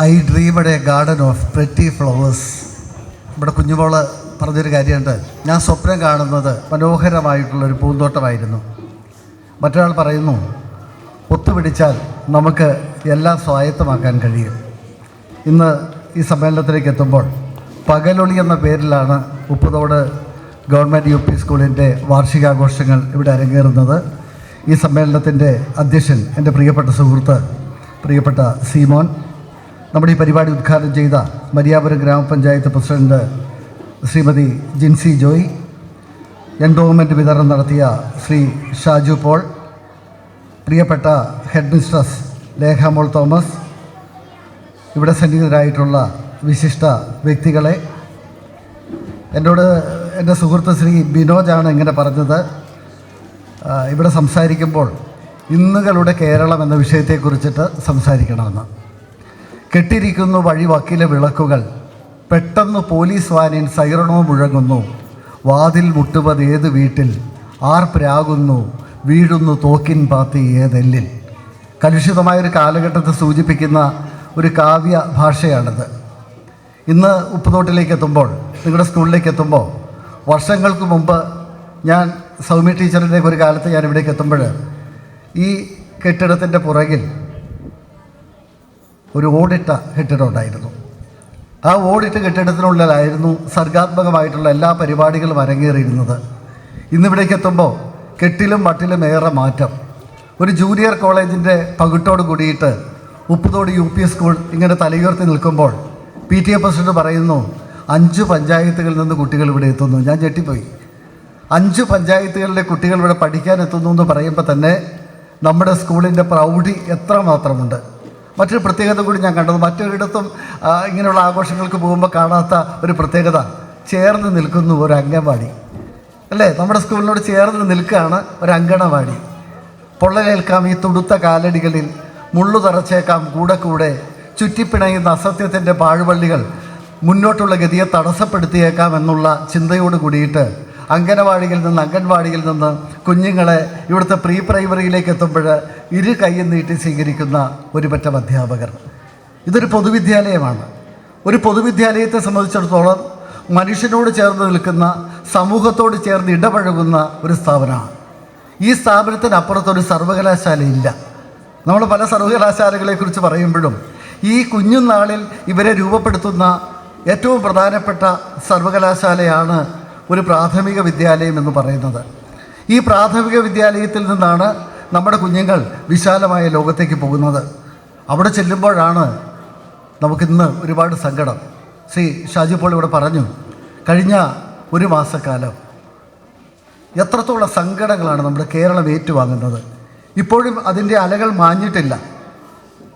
I dreamed A garden of pretty flowers. ഇവിടെ കുഞ്ഞുമോള് പറഞ്ഞൊരു കാര്യമുണ്ട്, ഞാൻ സ്വപ്നം കാണുന്നത് മനോഹരമായിട്ടുള്ളൊരു പൂന്തോട്ടമായിരുന്നു. മറ്റൊരാൾ പറയുന്നു, ഒത്തുപിടിച്ചാൽ നമുക്ക് എല്ലാം സ്വായത്തമാക്കാൻ കഴിയും. ഇന്ന് ഈ സമ്മേളനത്തിലേക്ക് എത്തുമ്പോൾ പകലൊളി എന്ന പേരിലാണ് ഉപ്പുതോട് ഗവൺമെൻറ് യു പി സ്കൂളിൻ്റെ വാർഷികാഘോഷങ്ങൾ ഇവിടെ അരങ്ങേറുന്നത്. ഈ സമ്മേളനത്തിൻ്റെ അധ്യക്ഷൻ എൻ്റെ പ്രിയപ്പെട്ട സുഹൃത്ത് പ്രിയപ്പെട്ട സീമോൻ, നമ്മുടെ ഈ പരിപാടി ഉദ്ഘാടനം ചെയ്ത മരിയാപുരം ഗ്രാമപഞ്ചായത്ത് പ്രസിഡന്റ് ശ്രീമതി ജിൻസി ജോയ്, എൻഡോവ്മെൻറ്റ് വിതരണം നടത്തിയ ശ്രീ ഷാജു പോൾ, പ്രിയപ്പെട്ട ഹെഡ് മിസ്ട്രസ് ലേഖാമോൾ തോമസ്, ഇവിടെ സന്നിഹിതരായിട്ടുള്ള വിശിഷ്ട വ്യക്തികളെ, എന്നോട് എൻ്റെ സുഹൃത്ത് ശ്രീ ബിനോജാണ് ഇങ്ങനെ പറഞ്ഞത്, ഇവിടെ സംസാരിക്കുമ്പോൾ ഇന്നുകളുടെ കേരളം എന്ന വിഷയത്തെക്കുറിച്ചിട്ട് സംസാരിക്കണമെന്ന്. കെട്ടിരിക്കുന്നു വഴിവക്കിലെ വിളക്കുകൾ, പെട്ടെന്ന് പോലീസ് വാനിൻ സൈറണോ മുഴങ്ങുന്നു, വാതിൽ മുട്ടുവത് ഏത് വീട്ടിൽ, ആർ പ്രാകുന്നു വീഴുന്നു തോക്കിൻ പാത്തി ഏതെല്ലിൽ. കലുഷിതമായൊരു കാലഘട്ടത്തെ സൂചിപ്പിക്കുന്ന ഒരു കാവ്യ ഭാഷയാണിത്. ഇന്ന് ഉപ്പുതോട്ടിലേക്ക് എത്തുമ്പോൾ, നിങ്ങളുടെ സ്കൂളിലേക്ക് എത്തുമ്പോൾ, വർഷങ്ങൾക്ക് മുമ്പ് ഞാൻ സൗമ്യ ടീച്ചറിൻ്റെ ഒരു കാലത്ത് ഞാൻ ഇവിടേക്ക് എത്തുമ്പോൾ ഈ കെട്ടിടത്തിൻ്റെ പുറകിൽ ഒരു ഓടിട്ട കെട്ടിടം ഉണ്ടായിരുന്നു. ആ ഓടിട്ട കെട്ടിടത്തിനുള്ളിലായിരുന്നു സർഗാത്മകമായിട്ടുള്ള എല്ലാ പരിപാടികളും അരങ്ങേറിയിരുന്നത്. ഇന്നിവിടേക്ക് എത്തുമ്പോൾ കെട്ടിലും മട്ടിലും ഏറെ മാറ്റം. ഒരു ജൂനിയർ കോളേജിൻ്റെ പകിട്ടോട് കൂടിയിട്ട് ഉപ്പുതോട് യു പി സ്കൂൾ ഇങ്ങനെ തലയുയർത്തി നിൽക്കുമ്പോൾ PTA പ്രസിഡന്റ് പറയുന്നു, 5 പഞ്ചായത്തുകളിൽ നിന്ന് കുട്ടികൾ ഇവിടെ എത്തുന്നു. ഞാൻ ഞെട്ടിപ്പോയി. 5 പഞ്ചായത്തുകളിലെ കുട്ടികൾ ഇവിടെ പഠിക്കാൻ എത്തുന്നു എന്ന് പറയുമ്പോൾ തന്നെ നമ്മുടെ സ്കൂളിൻ്റെ പ്രൗഢി എത്രമാത്രമുണ്ട്. മറ്റൊരു പ്രത്യേകത കൂടി ഞാൻ കണ്ടത്, മറ്റൊരിടത്തും ഇങ്ങനെയുള്ള ആഘോഷങ്ങൾക്ക് പോകുമ്പോൾ കാണാത്ത ഒരു പ്രത്യേകത, ചേർന്ന് നിൽക്കുന്നു ഒരു അംഗൻവാടി, അല്ലേ? നമ്മുടെ സ്കൂളിനോട് ചേർന്ന് നിൽക്കുകയാണ് ഒരു അങ്കണവാടി. പൊള്ളലേൽക്കാം ഈ തുടുത്ത കാലടികളിൽ, മുള്ളു തറച്ചേക്കാം കൂടെ കൂടെ, ചുറ്റിപ്പിണയുന്ന അസത്യത്തിൻ്റെ പാഴ്വള്ളികൾ മുന്നോട്ടുള്ള ഗതിയെ തടസ്സപ്പെടുത്തിയേക്കാം എന്നുള്ള ചിന്തയോട് കൂടിയിട്ട് അംഗനവാടിയിൽ നിന്ന് കുഞ്ഞുങ്ങളെ ഇവിടുത്തെ പ്രീ പ്രൈമറിയിലേക്ക് എത്തുമ്പോൾ ഇരു കൈയും നീട്ടി സ്വീകരിക്കുന്ന ഒരു പറ്റം അധ്യാപകർ. ഇതൊരു പൊതുവിദ്യാലയമാണ്. ഒരു പൊതുവിദ്യാലയത്തെ സംബന്ധിച്ചിടത്തോളം മനുഷ്യനോട് ചേർന്ന് നിൽക്കുന്ന, സമൂഹത്തോട് ചേർന്ന് ഇടപഴകുന്ന ഒരു സ്ഥാപനമാണ്. ഈ സ്ഥാപനത്തിനപ്പുറത്തൊരു സർവകലാശാലയില്ല. നമ്മൾ പല സർവകലാശാലകളെക്കുറിച്ച് പറയുമ്പോഴും ഈ കുഞ്ഞുനാളിൽ ഇവരെ രൂപപ്പെടുത്തുന്ന ഏറ്റവും പ്രധാനപ്പെട്ട സർവകലാശാലയാണ് ഒരു പ്രാഥമിക വിദ്യാലയം എന്ന് പറയുന്നത്. ഈ പ്രാഥമിക വിദ്യാലയത്തിൽ നിന്നാണ് നമ്മുടെ കുഞ്ഞുങ്ങൾ വിശാലമായ ലോകത്തേക്ക് പോകുന്നത്. അവിടെ ചെല്ലുമ്പോഴാണ് നമുക്കിന്ന് ഒരുപാട് സങ്കടം. ശ്രീ ഷാജു പോൾ ഇവിടെ പറഞ്ഞു, കഴിഞ്ഞ ഒരു മാസക്കാലം എത്രത്തോളം സങ്കടങ്ങളാണ് നമ്മുടെ കേരളം ഏറ്റുവാങ്ങുന്നത്. ഇപ്പോഴും അതിൻ്റെ അലകൾ മാഞ്ഞിട്ടില്ല.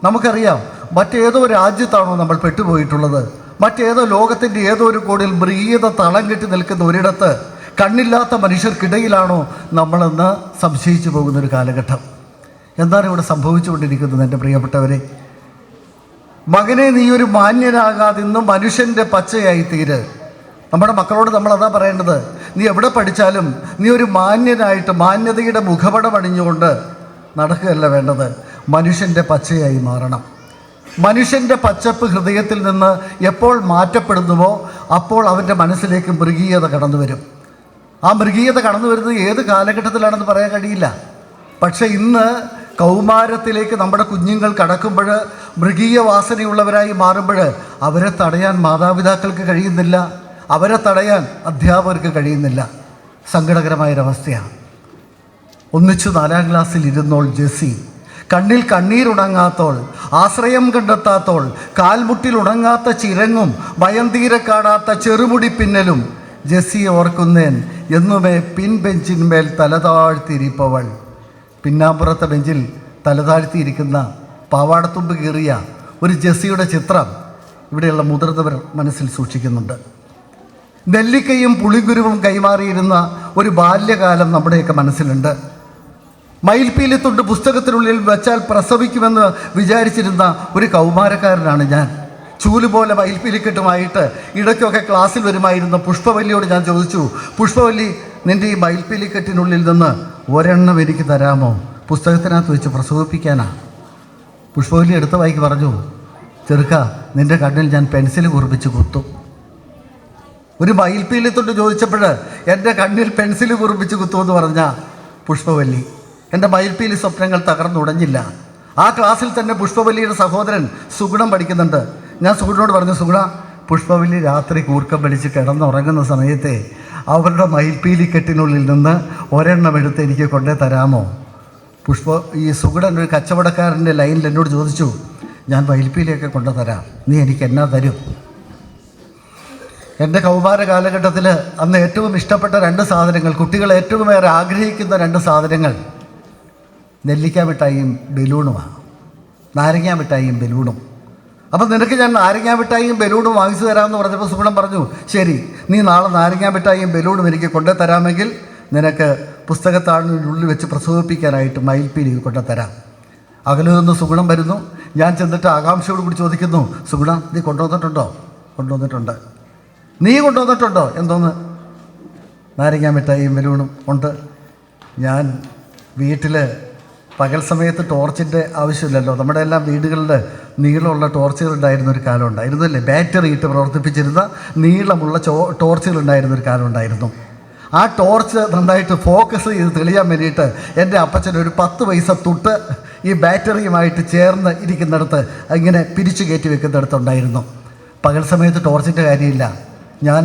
നമുക്കറിയാം, മറ്റേതോ രാജ്യത്താണോ നമ്മൾ പെട്ടുപോയിട്ടുള്ളത്, മറ്റേതോ ലോകത്തിൻ്റെ ഏതോ ഒരു കോണിൽ മൃഗീയത തളം കെട്ടി നിൽക്കുന്ന ഒരിടത്ത് കണ്ണില്ലാത്ത മനുഷ്യർക്കിടയിലാണോ നമ്മളെന്ന് സംശയിച്ചു പോകുന്നൊരു കാലഘട്ടം. എന്താണ് ഇവിടെ സംഭവിച്ചുകൊണ്ടിരിക്കുന്നത്? എൻ്റെ പ്രിയപ്പെട്ടവരെ, മകനെ നീ ഒരു മാന്യനാകാതിന്നും മനുഷ്യൻ്റെ പച്ചയായി തീര്. നമ്മുടെ മക്കളോട് നമ്മളതാ പറയേണ്ടത്. നീ എവിടെ പഠിച്ചാലും നീ ഒരു മാന്യനായിട്ട് മാന്യതയുടെ മുഖപടം അണിഞ്ഞുകൊണ്ട് നടക്കുകയല്ല വേണ്ടത്, മനുഷ്യൻ്റെ പച്ചയായി മാറണം. മനുഷ്യൻ്റെ പച്ചപ്പ് ഹൃദയത്തിൽ നിന്ന് എപ്പോൾ മാറ്റപ്പെടുന്നുവോ അപ്പോൾ അവൻ്റെ മനസ്സിലേക്ക് മൃഗീയത കടന്നു വരും. ആ മൃഗീയത കടന്നു വരുന്നത് ഏത് കാലഘട്ടത്തിലാണെന്ന് പറയാൻ കഴിയില്ല. പക്ഷേ ഇന്ന് കൗമാരത്തിലേക്ക് നമ്മുടെ കുഞ്ഞുങ്ങൾ കടക്കുമ്പോൾ, മൃഗീയ വാസനയുള്ളവരായി മാറുമ്പോൾ അവരെ തടയാൻ മാതാപിതാക്കൾക്ക് കഴിയുന്നില്ല, അവരെ തടയാൻ അധ്യാപകർക്ക് കഴിയുന്നില്ല. സങ്കടകരമായൊരവസ്ഥയാണ്. ഒന്നിച്ചു 4ാം ക്ലാസ്സിൽ ഇരുന്നോൾ ജെസ്സി, കണ്ണിൽ കണ്ണീരുണങ്ങാത്തോൾ, ആശ്രയം കണ്ടെത്താത്തോൾ, കാൽമുട്ടിൽ ഉണങ്ങാത്ത ചിരങ്ങും ഭയം തീരെ കാണാത്ത ചെറുമുടി പിന്നലും, ജെസ്സിയെ ഓർക്കുന്നേൻ എന്നുമേ പിൻബെഞ്ചിന്മേൽ തലതാഴ്ത്തിയിരിപ്പവൾ. പിന്നാമ്പുറത്തെ ബെഞ്ചിൽ തലതാഴ്ത്തിയിരിക്കുന്ന പാവാടത്തുമ്പ് കീറിയ ഒരു ജെസ്സിയുടെ ചിത്രം ഇവിടെയുള്ള മുതിർന്നവർ മനസ്സിൽ സൂക്ഷിക്കുന്നുണ്ട്. നെല്ലിക്കയും പുളിങ്കുരുവും കൈമാറിയിരുന്ന ഒരു ബാല്യകാലം നമ്മുടെയൊക്കെ മനസ്സിലുണ്ട്. മയിൽപ്പീലിത്തുണ്ട് പുസ്തകത്തിനുള്ളിൽ വെച്ചാൽ പ്രസവിക്കുമെന്ന് വിചാരിച്ചിരുന്ന ഒരു കൗമാരക്കാരനാണ് ഞാൻ. ചൂലുപോലെ മയിൽപ്പീലിക്കെട്ടുമായിട്ട് ഇടയ്ക്കൊക്കെ ക്ലാസ്സിൽ വരുമായിരുന്ന പുഷ്പവല്ലിയോട് ഞാൻ ചോദിച്ചു, പുഷ്പവല്ലി, നിൻ്റെ ഈ മയിൽപ്പീലിക്കെട്ടിനുള്ളിൽ നിന്ന് ഒരെണ്ണം എനിക്ക് തരാമോ? പുസ്തകത്തിനകത്ത് വെച്ച് പ്രസവിപ്പിക്കാനാണ്. പുഷ്പവല്ലി എടുത്ത വായിക്ക് പറഞ്ഞു, ചെറുക്ക, നിൻ്റെ കണ്ണിൽ ഞാൻ പെൻസിൽ കുറിപ്പിച്ച് കുത്തും. ഒരു മയിൽപ്പീലിത്തൊട്ട് ചോദിച്ചപ്പോൾ എൻ്റെ കണ്ണിൽ പെൻസിൽ കുറിപ്പിച്ച് കുത്തുമെന്ന് പറഞ്ഞ പുഷ്പവല്ലി. എൻ്റെ മയിൽപ്പീലി സ്വപ്നങ്ങൾ തകർന്നുടഞ്ഞില്ല. ആ ക്ലാസ്സിൽ തന്നെ പുഷ്പവല്ലിയുടെ സഹോദരൻ സുഗുണം പഠിക്കുന്നുണ്ട്. ഞാൻ സുഗുണോട് പറഞ്ഞു, സുഗുണ, പുഷ്പവല്ലി രാത്രി കൂർക്കം വലിച്ച് കിടന്നുറങ്ങുന്ന സമയത്തെ അവരുടെ മയിൽപ്പീലി കെട്ടിനുള്ളിൽ നിന്ന് ഒരെണ്ണം എടുത്ത് എനിക്ക് കൊണ്ടേ തരാമോ? ഈ സുഗുണൻ ഒരു കച്ചവടക്കാരൻ്റെ ലൈനിൽ എന്നോട് ചോദിച്ചു, ഞാൻ മയിൽപ്പീലിയൊക്കെ കൊണ്ടു തരാം, നീ എനിക്ക് എന്നാ തരും? എൻ്റെ കൗമാര കാലഘട്ടത്തിൽ അന്ന് ഏറ്റവും ഇഷ്ടപ്പെട്ട 2 സാധനങ്ങൾ, കുട്ടികൾ ഏറ്റവും ഏറെ ആഗ്രഹിക്കുന്ന 2 സാധനങ്ങൾ നെല്ലിക്ക മിഠായിയും ബലൂണുമാണ്. നാരങ്ങ മിഠായിയും ബലൂണും. അപ്പം നിനക്ക് ഞാൻ നാരങ്ങ മിഠായിയും ബലൂണും വാങ്ങിച്ചു തരാമെന്ന് പറഞ്ഞപ്പോൾ സുഗുണം പറഞ്ഞു, ശരി, നീ നാളെ നാരങ്ങ മിഠായിയും ബലൂണും എനിക്ക് കൊണ്ടു തരാമെങ്കിൽ നിനക്ക് പുസ്തകത്താളിനുള്ളിൽ വെച്ച് പ്രസവിപ്പിക്കാനായിട്ട് മയിൽപ്പീലി കൊണ്ടുതരാം. അകലെ നിന്ന് സുഗുണം വരുന്നു. ഞാൻ ചെന്നിട്ട് ആകാംക്ഷയോട് കൂടി ചോദിക്കുന്നു, സുഗുണ, നീ കൊണ്ടുവന്നിട്ടുണ്ടോ? കൊണ്ടുവന്നിട്ടുണ്ട്. നീ കൊണ്ടുവന്നിട്ടുണ്ടോ? എന്തോന്ന്? നാരങ്ങ മിഠായിയും ബലൂണും ഉണ്ട്. ഞാൻ വീട്ടിൽ പകൽ സമയത്ത് ടോർച്ചിൻ്റെ ആവശ്യമില്ലല്ലോ. നമ്മുടെ എല്ലാം വീടുകളിൽ നീളമുള്ള ടോർച്ചുകൾ ഉണ്ടായിരുന്ന ഒരു കാലം ഉണ്ടായിരുന്നല്ലേ? ബാറ്ററി ഇട്ട് പ്രവർത്തിപ്പിച്ചിരുന്ന നീളമുള്ള ടോർച്ചുകൾ ഉണ്ടായിരുന്ന ഒരു കാലം ഉണ്ടായിരുന്നു. ആ ടോർച്ച് നന്നായിട്ട് ഫോക്കസ് ചെയ്ത് തെളിയാൻ വേണ്ടിയിട്ട് എൻ്റെ അപ്പച്ചൻ ഒരു 10 പൈസ തുട്ട് ഈ ബാറ്ററിയുമായിട്ട് ചേർന്ന് ഇരിക്കുന്നിടത്ത് ഇങ്ങനെ പിരിച്ചു കയറ്റി വെക്കുന്നിടത്തുണ്ടായിരുന്നു. പകൽ സമയത്ത് ടോർച്ചിൻ്റെ കാര്യമില്ല. ഞാൻ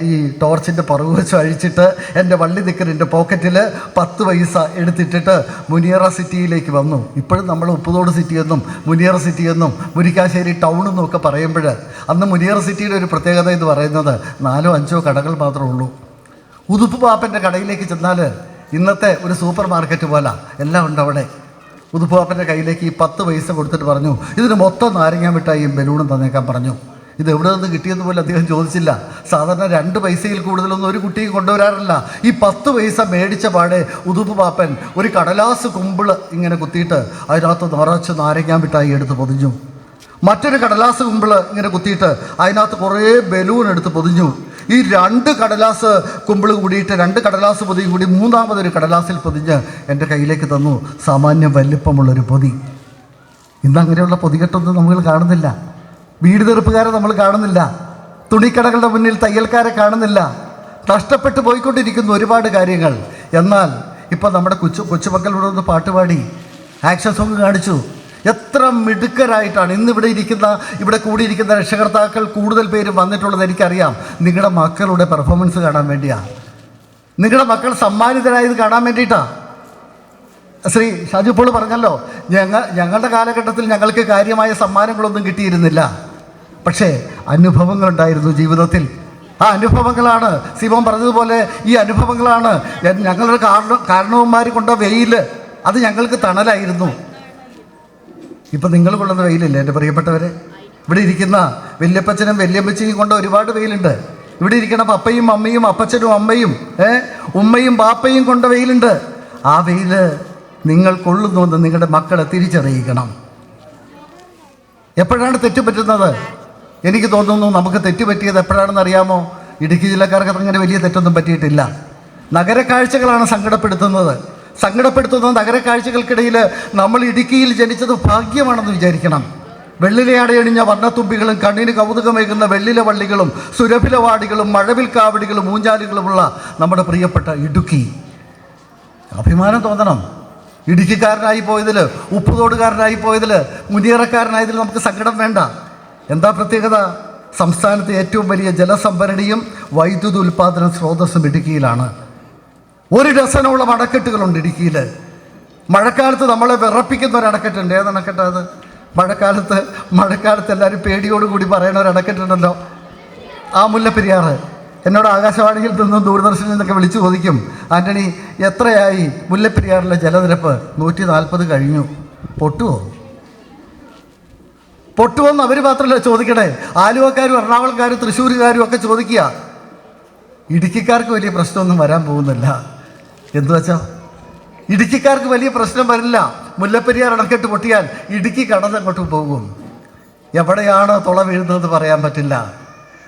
ഈ ടോർച്ചിൻ്റെ പുറകുവശം അഴിച്ചിട്ട് എൻ്റെ വള്ളി നിക്കറിൻ്റെ പോക്കറ്റിൽ 10 പൈസ എടുത്തിട്ടിട്ട് മുനിയറ സിറ്റിയിലേക്ക് വന്നു. ഇപ്പോഴും നമ്മൾ ഉപ്പുതോട് സിറ്റിയെന്നും മുനിയറ സിറ്റിയെന്നും മുരിക്കാശ്ശേരി ടൗണെന്നും ഒക്കെ പറയുമ്പോൾ അന്ന് മുനിയറ സിറ്റിയുടെ ഒരു പ്രത്യേകത എന്ന് പറയുന്നത് 4-5 കടകൾ മാത്രമേ ഉള്ളൂ. ഉതുപ്പ് പാപ്പൻ്റെ കടയിലേക്ക് ചെന്നാൽ ഇന്നത്തെ ഒരു സൂപ്പർ മാർക്കറ്റ് പോലെ എല്ലാം ഉണ്ട് അവിടെ. ഉതുപ്പ് പാപ്പൻ്റെ കയ്യിലേക്ക് ഈ 10 പൈസ കൊടുത്തിട്ട് പറഞ്ഞു, ഇതിന് മൊത്തം നാരങ്ങ മിഠായിയും ബലൂണും തന്നേക്കാൻ പറഞ്ഞു. ഇത് എവിടെ നിന്ന് കിട്ടിയെന്ന് പോലും അദ്ദേഹം ചോദിച്ചില്ല. സാധാരണ 2 പൈസയിൽ കൂടുതലൊന്നും ഒരു കുട്ടിയും കൊണ്ടുവരാറില്ല. ഈ 10 പൈസ മേടിച്ച പാടെ ഉതുപ്പ് പാപ്പൻ ഒരു കടലാസ് കുമ്പിള് ഇങ്ങനെ കുത്തിയിട്ട് അതിനകത്ത് നിറച്ച് നാരങ്ങ മിഠായി എടുത്ത് പൊതിഞ്ഞു. മറ്റൊരു കടലാസ് കുമ്പിള് ഇങ്ങനെ കുത്തിയിട്ട് അതിനകത്ത് കുറേ ബലൂൺ എടുത്ത് പൊതിഞ്ഞു. ഈ 2 കടലാസ് കുമ്പിള് കൂടിയിട്ട് 2 കടലാസ് പൊതി കൂടി 3-മതൊരു കടലാസിൽ പൊതിഞ്ഞ് എൻ്റെ കയ്യിലേക്ക് തന്നു. സാമാന്യം വലിപ്പമുള്ളൊരു പൊതി. ഇന്നങ്ങനെയുള്ള പൊതികെട്ടൊന്നും നമ്മൾ കാണുന്നില്ല. വീട് തെറുപ്പുകാരെ നമ്മൾ കാണുന്നില്ല. തുണിക്കടകളുടെ മുന്നിൽ തയ്യൽക്കാരെ കാണുന്നില്ല. നഷ്ടപ്പെട്ടു പോയിക്കൊണ്ടിരിക്കുന്നു ഒരുപാട് കാര്യങ്ങൾ. എന്നാൽ ഇപ്പം നമ്മുടെ കൊച്ചുമക്കൾ ഇവിടെ ഒന്ന് പാട്ടുപാടി ആക്ഷൻ സോങ് കാണിച്ചു. എത്ര മിടുക്കരായിട്ടാണ് ഇവിടെ കൂടിയിരിക്കുന്ന രക്ഷകർത്താക്കൾ കൂടുതൽ പേര് വന്നിട്ടുള്ളത് എനിക്കറിയാം. നിങ്ങളുടെ മക്കളുടെ പെർഫോമൻസ് കാണാൻ വേണ്ടിയാണ്. നിങ്ങളുടെ മക്കൾ സമ്മാനിതരായത് കാണാൻ വേണ്ടിയിട്ടാണ്. ശ്രീ ഷാജു പോൾ പറഞ്ഞല്ലോ, ഞങ്ങളുടെ കാലഘട്ടത്തിൽ ഞങ്ങൾക്ക് കാര്യമായ സമ്മാനങ്ങളൊന്നും കിട്ടിയിരുന്നില്ല. പക്ഷേ അനുഭവങ്ങളുണ്ടായിരുന്നു ജീവിതത്തിൽ. ആ അനുഭവങ്ങളാണ് സിമോൻ പറഞ്ഞതുപോലെ, ഈ അനുഭവങ്ങളാണ് ഞങ്ങളുടെ കാരണവന്മാർ കൊണ്ട വെയിൽ. അത് ഞങ്ങൾക്ക് തണലായിരുന്നു. ഇപ്പം നിങ്ങൾ കൊള്ളുന്ന വെയിലില്ലേ എൻ്റെ പ്രിയപ്പെട്ടവരെ? ഇവിടെ ഇരിക്കുന്ന വല്യപ്പച്ചനും വല്യമ്മച്ചിയും കൊണ്ട് ഒരുപാട് വെയിലുണ്ട്. ഇവിടെ ഇരിക്കുന്ന പപ്പയും അമ്മയും അപ്പച്ചനും അമ്മയും ഉമ്മയും ബാപ്പയും കൊണ്ട വെയിലുണ്ട്. ആ വെയിൽ നിങ്ങൾ കൊള്ളുന്നുവെന്ന് നിങ്ങളുടെ മക്കളെ തിരിച്ചറിയിക്കണം. എപ്പോഴാണ് തെറ്റുപറ്റുന്നത്? എനിക്ക് തോന്നുന്നു നമുക്ക് തെറ്റുപറ്റിയത് എപ്പോഴാണെന്ന് അറിയാമോ? ഇടുക്കി ജില്ലക്കാർക്ക് അങ്ങനെ വലിയ തെറ്റൊന്നും പറ്റിയിട്ടില്ല. നഗരക്കാഴ്ചകളാണ് സങ്കടപ്പെടുത്തുന്ന നഗരക്കാഴ്ചകൾക്കിടയിൽ നമ്മൾ ഇടുക്കിയിൽ ജനിച്ചത് ഭാഗ്യമാണെന്ന് വിചാരിക്കണം. വെള്ളിലയാടയണിഞ്ഞ വർണ്ണത്തുമ്പികളും കണ്ണിന് കൗതുകമേകുന്ന വെള്ളില വള്ളികളും സുരഭിലവാടികളും മഴവിൽ കാവടികളും ഊഞ്ഞാലുകളുമുള്ള നമ്മുടെ പ്രിയപ്പെട്ട ഇടുക്കി. അഭിമാനം തോന്നണം. ഇടുക്കിക്കാരനായി പോയതിൽ, ഉപ്പുതോടുകാരനായി പോയതിൽ, മുനിയറക്കാരനായതിൽ നമുക്ക് സങ്കടം വേണ്ട. എന്താ പ്രത്യേകത? സംസ്ഥാനത്തെ ഏറ്റവും വലിയ ജലസംഭരണിയും വൈദ്യുത ഉൽപ്പാദന സ്രോതസ്സും ഇടുക്കിയിലാണ്. 1 ഡസനോളം അണക്കെട്ടുകളുണ്ട് ഇടുക്കിയിൽ. മഴക്കാലത്ത് നമ്മളെ വിറപ്പിക്കുന്ന ഒരു അണക്കെട്ടുണ്ട്. ഏത് അണക്കെട്ടാണ് അത്? മഴക്കാലത്ത് എല്ലാവരും പേടിയോടുകൂടി പറയുന്ന ഒരു അണക്കെട്ടുണ്ടല്ലോ, ആ മുല്ലപ്പെരിയാർ. എന്നോട് ആകാശവാണിയിൽ നിന്നും ദൂരദർശനിൽ നിന്നൊക്കെ വിളിച്ചു ചോദിക്കും, ആൻ്റണി എത്രയായി മുല്ലപ്പെരിയാറിലെ ജലനിരപ്പ്? 140 കഴിഞ്ഞു. പൊട്ടുവെന്ന് അവർ മാത്രമല്ല ചോദിക്കണേ, ആലുവക്കാരും എറണാകുളംകാരും തൃശ്ശൂരുകാരും ഒക്കെ ചോദിക്കുക. ഇടുക്കിക്കാർക്ക് വലിയ പ്രശ്നമൊന്നും വരാൻ പോകുന്നില്ല. എന്തുവച്ചാൽ ഇടുക്കിക്കാർക്ക് വലിയ പ്രശ്നം വരില്ല. മുല്ലപ്പെരിയാർ അണക്കെട്ട് പൊട്ടിയാൽ ഇടുക്കി കടന്നങ്ങോട്ട് പോകും. എവിടെയാണ് തുള വീഴുന്നതെന്ന് പറയാൻ പറ്റില്ല.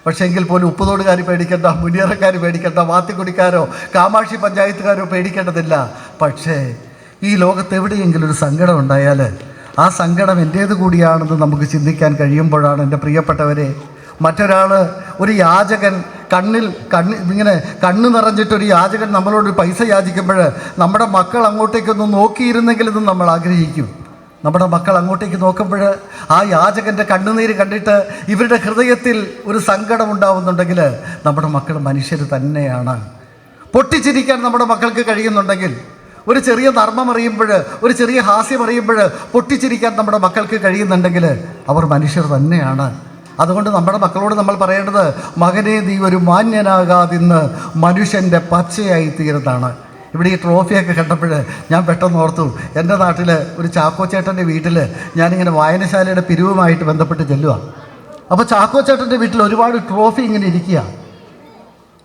പക്ഷേ എങ്കിൽ പോലും ഉപ്പുതോടുകാർ പേടിക്കേണ്ട, മുനിയറക്കാർ പേടിക്കേണ്ട, വാത്തിക്കുടിക്കാരോ കാമാക്ഷി പഞ്ചായത്തുകാരോ പേടിക്കേണ്ടതില്ല. പക്ഷേ ഈ ലോകത്ത് എവിടെയെങ്കിലും ഒരു സങ്കടം ഉണ്ടായാൽ ആ സങ്കടം എൻ്റേത് കൂടിയാണെന്ന് നമുക്ക് ചിന്തിക്കാൻ കഴിയുമ്പോഴാണ് എൻ്റെ പ്രിയപ്പെട്ടവരെ, മറ്റൊരാൾ, ഒരു യാചകൻ ഇങ്ങനെ കണ്ണ് നിറഞ്ഞിട്ടൊരു യാചകൻ നമ്മളോട് പൈസ യാചിക്കുമ്പോൾ നമ്മുടെ മക്കൾ അങ്ങോട്ടേക്കൊന്ന് നോക്കിയിരുന്നെങ്കിലെന്ന് നമ്മൾ ആഗ്രഹിക്കും. നമ്മുടെ മക്കൾ അങ്ങോട്ടേക്ക് നോക്കുമ്പോൾ ആ യാചകൻ്റെ കണ്ണുനീര് കണ്ടിട്ട് ഇവരുടെ ഹൃദയത്തിൽ ഒരു സങ്കടം ഉണ്ടാവുന്നുണ്ടെങ്കിൽ നമ്മുടെ മക്കൾ മനുഷ്യർ തന്നെയാണ്. പൊട്ടിച്ചിരിക്കാൻ നമ്മുടെ മക്കൾക്ക് കഴിയുന്നുണ്ടെങ്കിൽ, ഒരു ചെറിയ നർമ്മം അറിയുമ്പോൾ, ഒരു ചെറിയ ഹാസ്യം അറിയുമ്പോൾ പൊട്ടിച്ചിരിക്കാൻ നമ്മുടെ മക്കൾക്ക് കഴിയുന്നുണ്ടെങ്കിൽ അവർ മനുഷ്യർ തന്നെയാണ്. അതുകൊണ്ട് നമ്മുടെ മക്കളോട് നമ്മൾ പറയേണ്ടത്, മകനെ നീ ഒരു മാന്യനാകാതിന്ന് മനുഷ്യൻ്റെ പച്ചയായി തീരുന്നതാണ്. ഇവിടെ ഈ ട്രോഫിയൊക്കെ കണ്ടപ്പോൾ ഞാൻ പെട്ടെന്ന് ഓർത്തു, എൻ്റെ നാട്ടിൽ ഒരു ചാക്കോച്ചേട്ടൻ്റെ വീട്ടിൽ ഞാനിങ്ങനെ വായനശാലയുടെ പിരിവുമായിട്ട് ബന്ധപ്പെട്ട് ചെല്ലുക. അപ്പോൾ ചാക്കോച്ചേട്ടൻ്റെ വീട്ടിൽ ഒരുപാട് ട്രോഫി ഇങ്ങനെ ഇരിക്കുക.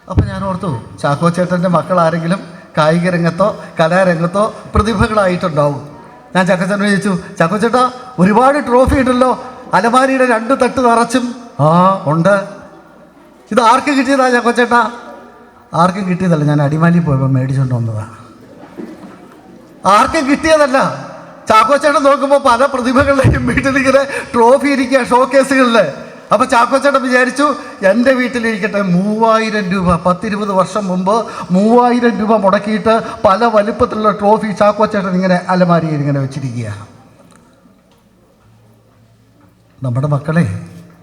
അപ്പോൾ ഞാൻ ഓർത്തു, ചാക്കോച്ചേട്ടൻ്റെ മക്കൾ ആരെങ്കിലും കായിക രംഗത്തോ കലാരംഗത്തോ പ്രതിഭകളായിട്ടുണ്ടാവും. ഞാൻ ചാക്കോച്ചേട്ടനെ ചോദിച്ചു, ചാക്കോച്ചേട്ടാ ഒരുപാട് ട്രോഫി ഉണ്ടല്ലോ, അലമാരിയുടെ 2 തട്ട് നിറച്ചും. ആ ഉണ്ട്. ഇത് ആർക്ക് കിട്ടിയതാ ചാക്കോച്ചേട്ടാ? ആർക്കും കിട്ടിയതല്ല, ഞാൻ അടിമാലി പോയപ്പോൾ മേടിച്ചുകൊണ്ട് വന്നതാണ്. ആർക്കും കിട്ടിയതല്ല. ചാക്കോച്ചേട്ടൻ നോക്കുമ്പോൾ പല പ്രതിഭകളുടെയും വീട്ടിലിങ്ങനെ ട്രോഫി ഇരിക്കുക ഷോക്കേസുകളിൽ. അപ്പോൾ ചാക്കോച്ചേട്ടൻ വിചാരിച്ചു, എൻ്റെ വീട്ടിലിരിക്കട്ടെ 3000 രൂപ, 10-20 വർഷം മുമ്പ് 3000 രൂപ മുടക്കിയിട്ട് പല വലുപ്പത്തിലുള്ള ട്രോഫി ചാക്കോച്ചേട്ടൻ ഇങ്ങനെ അലമാരിയിൽ ഇങ്ങനെ വെച്ചിരിക്കുക. നമ്മുടെ മക്കളെ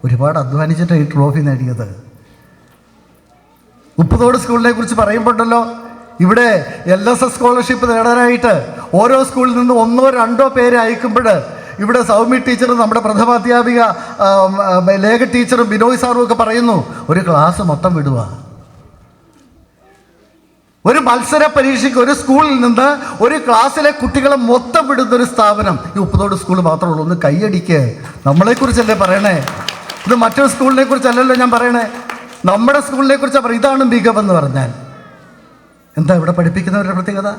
ഒരുപാട് അധ്വാനിച്ചിട്ടാണ് ഈ ട്രോഫി നേടിയത്. ഉപ്പുതോട് സ്കൂളിനെ കുറിച്ച് പറയുമ്പോണ്ടല്ലോ, ഇവിടെ LSS സ്കോളർഷിപ്പ് നേടാനായിട്ട് ഓരോ സ്കൂളിൽ നിന്ന് 1-2 പേരെ അയക്കുമ്പോൾ ഇവിടെ സൗമ്യ ടീച്ചറും നമ്മുടെ പ്രഥമാധ്യാപിക ലേഖ ടീച്ചറും ബിനോയ് സാറും ഒക്കെ പറയുന്നു, ഒരു ക്ലാസ് മൊത്തം വിടുക. ഒരു മത്സര പരീക്ഷയ്ക്ക് ഒരു സ്കൂളിൽ നിന്ന് ഒരു ക്ലാസ്സിലെ കുട്ടികളെ മൊത്തം വിടുന്നൊരു സ്ഥാപനം ഈ ഉപ്പുതോട് സ്കൂൾ മാത്രമേ ഉള്ളൂ. ഒന്ന് കൈയടിക്ക്. നമ്മളെക്കുറിച്ചല്ലേ പറയണേ, ഇത് മറ്റൊരു സ്കൂളിനെ കുറിച്ചല്ലല്ലോ ഞാൻ പറയണേ, നമ്മുടെ സ്കൂളിനെ കുറിച്ചാണ് പറയുന്നത്. ഇതാണ് മികവെന്ന് പറഞ്ഞാൽ എന്താ ഇവിടെ പഠിപ്പിക്കുന്നവരുടെ പ്രത്യേകത?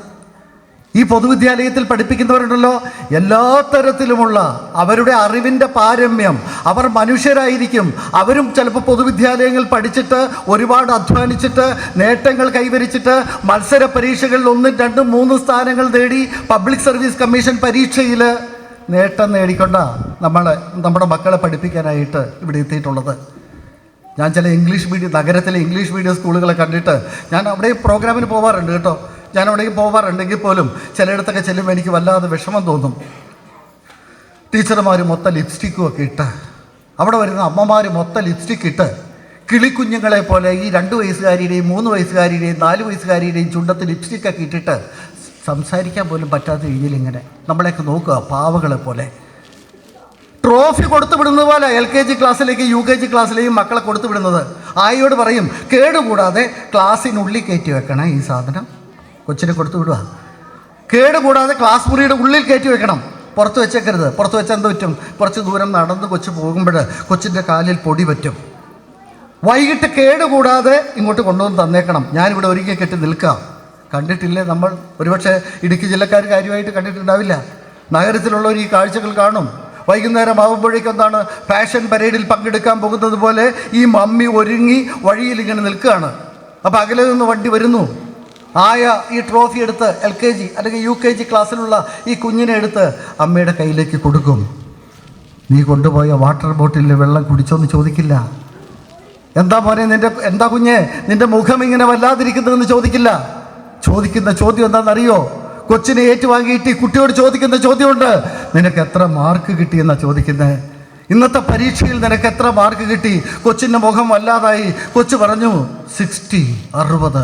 ഈ പൊതുവിദ്യാലയത്തിൽ പഠിപ്പിക്കുന്നവരുണ്ടല്ലോ, എല്ലാ തരത്തിലുമുള്ള അവരുടെ അറിവിൻ്റെ പാരമ്യം, അവർ മനുഷ്യരായിരിക്കും. അവരും ചിലപ്പോൾ പൊതുവിദ്യാലയങ്ങൾ പഠിച്ചിട്ട് ഒരുപാട് അധ്വാനിച്ചിട്ട് നേട്ടങ്ങൾ കൈവരിച്ചിട്ട് മത്സര പരീക്ഷകളിൽ 1, 2, 3 സ്ഥാനങ്ങൾ നേടി പബ്ലിക് സർവീസ് കമ്മീഷൻ പരീക്ഷയിൽ നേട്ടം നേടിക്കൊണ്ട നമ്മുടെ മക്കളെ പഠിപ്പിക്കാനായിട്ട് ഇവിടെ എത്തിയിട്ടുള്ളത്. ഞാൻ ചില നഗരത്തിലെ ഇംഗ്ലീഷ് മീഡിയം സ്കൂളുകളെ കണ്ടിട്ട് ഞാൻ അവിടെ പ്രോഗ്രാമിന് പോകാറുണ്ട് കേട്ടോ. ഞാൻ അവിടേക്ക് പോകാറുണ്ടെങ്കിൽ പോലും ചിലയിടത്തൊക്കെ ചെല്ലുമ്പോൾ എനിക്ക് വല്ലാതെ വിഷമം തോന്നും. ടീച്ചർമാർ മൊത്തം ലിപ്സ്റ്റിക്കും ഒക്കെ ഇട്ട്, അവിടെ വരുന്ന അമ്മമാർ മൊത്തം ലിപ്സ്റ്റിക് ഇട്ട്, കിളിക്കുഞ്ഞുങ്ങളെ പോലെ ഈ 2 വയസ്സുകാരിയുടെയും 3 വയസ്സുകാരിയുടെയും 4 വയസ്സുകാരിയുടെയും ചുണ്ടത്ത് ലിപ്സ്റ്റിക്കൊക്കെ ഇട്ടിട്ട് സംസാരിക്കാൻ പോലും പറ്റാത്ത രീതിയിൽ ഇങ്ങനെ നമ്മളെയൊക്കെ നോക്കുക, പാവകളെ പോലെ. ട്രോഫി കൊടുത്തു വിടുന്നത് പോലെ LKG ക്ലാസ്സിലേക്ക് UKG ക്ലാസ്സിലേക്കും മക്കളെ കൊടുത്തു വിടുന്നത്. ആയോട് പറയും, കേടുകൂടാതെ ക്ലാസ്സിനുള്ളിൽ കയറ്റി വെക്കണം ഈ സാധനം. കൊച്ചിനെ കൊടുത്തു വിടുക. കേടുകൂടാതെ ക്ലാസ് മുറിയുടെ ഉള്ളിൽ കയറ്റി വെക്കണം, പുറത്ത് വെച്ചേക്കരുത്. പുറത്ത് വെച്ചാൽ എന്ത് പറ്റും? കുറച്ച് ദൂരം നടന്ന് കൊച്ചു പോകുമ്പോൾ കൊച്ചിൻ്റെ കാലിൽ പൊടി പറ്റും. വൈകിട്ട് കേടുകൂടാതെ ഇങ്ങോട്ട് കൊണ്ടുവന്ന് തന്നേക്കണം. ഞാനിവിടെ ഒരുങ്ങി കെട്ടി നിൽക്കാം. കണ്ടിട്ടില്ലേ നമ്മൾ? ഒരുപക്ഷെ ഇടുക്കി ജില്ലക്കാർ കാര്യമായിട്ട് കണ്ടിട്ടുണ്ടാവില്ല. നഗരത്തിലുള്ളവർ ഈ കാഴ്ചകൾ കാണും. വൈകുന്നേരം ആകുമ്പോഴേക്കും എന്താണ്, ഫാഷൻ പരേഡിൽ പങ്കെടുക്കാൻ പോകുന്നത് പോലെ ഈ മമ്മി ഒരുങ്ങി വഴിയിൽ ഇങ്ങനെ നിൽക്കുകയാണ്. അപ്പോൾ അകലെ നിന്ന് വണ്ടി വരുന്നു. ആയ ഈ ട്രോഫി എടുത്ത് LKG അല്ലെങ്കിൽ UKG ക്ലാസ്സിലുള്ള ഈ കുഞ്ഞിനെ എടുത്ത് അമ്മയുടെ കയ്യിലേക്ക് കൊടുക്കും. നീ കൊണ്ടുപോയ വാട്ടർ ബോട്ടിലിൽ വെള്ളം കുടിച്ചോന്ന് ചോദിക്കില്ല. എന്താ മോനെ എന്താ കുഞ്ഞെ നിൻ്റെ മുഖം ഇങ്ങനെ വല്ലാതിരിക്കുന്നതെന്ന് ചോദിക്കില്ല. ചോദിക്കുന്ന ചോദ്യം എന്താണെന്നറിയോ? കൊച്ചിനെ ഏറ്റുവാങ്ങിയിട്ട് ഈ കുട്ടിയോട് ചോദിക്കുന്ന ചോദ്യമുണ്ട്, നിനക്ക് എത്ര മാർക്ക് കിട്ടിയെന്നാണ് ചോദിക്കുന്നത്. ഇന്നത്തെ പരീക്ഷയിൽ നിനക്ക് എത്ര മാർക്ക് കിട്ടി? കൊച്ചിൻ്റെ മുഖം വല്ലാതായി. കൊച്ചു പറഞ്ഞു 60, 60.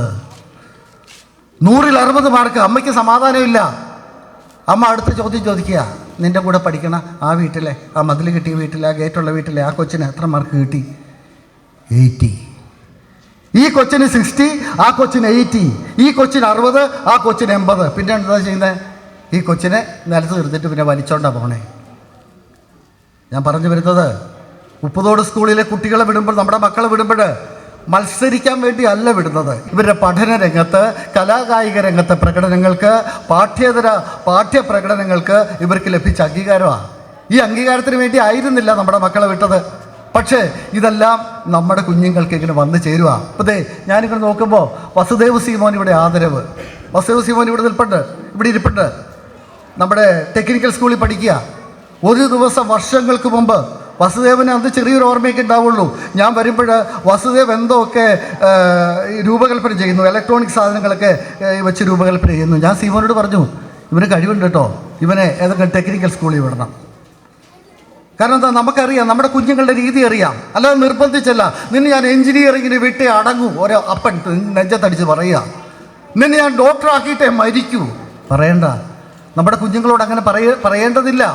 100-ൽ 60 മാർക്ക്. അമ്മയ്ക്ക് സമാധാനമില്ല. അമ്മ അടുത്ത ചോദ്യം ചോദിക്കുക, നിൻ്റെ കൂടെ പഠിക്കണ ആ വീട്ടിലെ, ആ മതിൽ കിട്ടിയ വീട്ടിലെ, ആ ഗേറ്റുള്ള വീട്ടിലെ ആ കൊച്ചിന് എത്ര മാർക്ക് കിട്ടി? 80. ഈ കൊച്ചിന് 60, ആ കൊച്ചിന് 80. ഈ കൊച്ചിന് 60, ആ കൊച്ചിന് 80. പിന്നെ എന്താ ചെയ്യുന്നത്? ഈ കൊച്ചിനെ നിലത്ത് നിർത്തിയിട്ട് പിന്നെ വലിച്ചോണ്ടാണ് പോണേ. ഞാൻ പറഞ്ഞു വരുന്നത്, ഉപ്പുതോട് സ്കൂളിലെ കുട്ടികളെ വിടുമ്പോൾ, നമ്മുടെ മക്കളെ വിടുമ്പോൾ മത്സരിക്കാൻ വേണ്ടി അല്ല വിടുന്നത്. ഇവരുടെ പഠന രംഗത്ത്, കലാകായിക രംഗത്തെ പ്രകടനങ്ങൾക്ക്, പാഠ്യ പ്രകടനങ്ങൾക്ക് ഇവർക്ക് ലഭിച്ച അംഗീകാരമാണ്. ഈ അംഗീകാരത്തിന് വേണ്ടി ആയിരുന്നില്ല നമ്മുടെ മക്കളെ വിട്ടത്. പക്ഷേ ഇതെല്ലാം നമ്മുടെ കുഞ്ഞുങ്ങൾക്ക് ഇങ്ങനെ വന്നു ചേരുക. അപ്പോൾ ഞാനിങ്ങനെ നോക്കുമ്പോൾ വസുദേവ് സീമോൻ ഇവിടെ ആദരവ്. വസുദേവ് സീമോൻ ഇവിടെ ഇരിപ്പുണ്ട്. നമ്മുടെ ടെക്നിക്കൽ സ്കൂളിൽ പഠിക്കുക. ഒരു ദിവസം വർഷങ്ങൾക്ക് മുമ്പ് വസുദേവന് അന്ന് ചെറിയൊരു ഓർമ്മയൊക്കെ ഉണ്ടാവുള്ളൂ. ഞാൻ വരുമ്പോൾ വസുദേവ് എന്തൊക്കെ രൂപകൽപ്പന ചെയ്യുന്നു, ഇലക്ട്രോണിക് സാധനങ്ങളൊക്കെ വെച്ച് രൂപകൽപ്പന ചെയ്യുന്നു. ഞാൻ സീമോനോട് പറഞ്ഞു, ഇവന് കഴിവുണ്ട് കേട്ടോ, ഇവനെ ഏതൊക്കെ ടെക്നിക്കൽ സ്കൂളിൽ വിടണം. കാരണം എന്താ, നമുക്കറിയാം, നമ്മുടെ കുഞ്ഞുങ്ങളുടെ രീതി അറിയാം. അല്ലാതെ നിർബന്ധിച്ചല്ല. നിന്നെ ഞാൻ എഞ്ചിനീയറിങ്ങിന് വിട്ടേ അടങ്ങൂ, ഓരോ അപ്പൻ നെഞ്ചത്തടിച്ച് പറയുക. നിന്നെ ഞാൻ ഡോക്ടറാക്കിയിട്ടേ മരിക്കൂ. പറയണ്ട. നമ്മുടെ കുഞ്ഞുങ്ങളോട് അങ്ങനെ പറയേണ്ടതില്ല.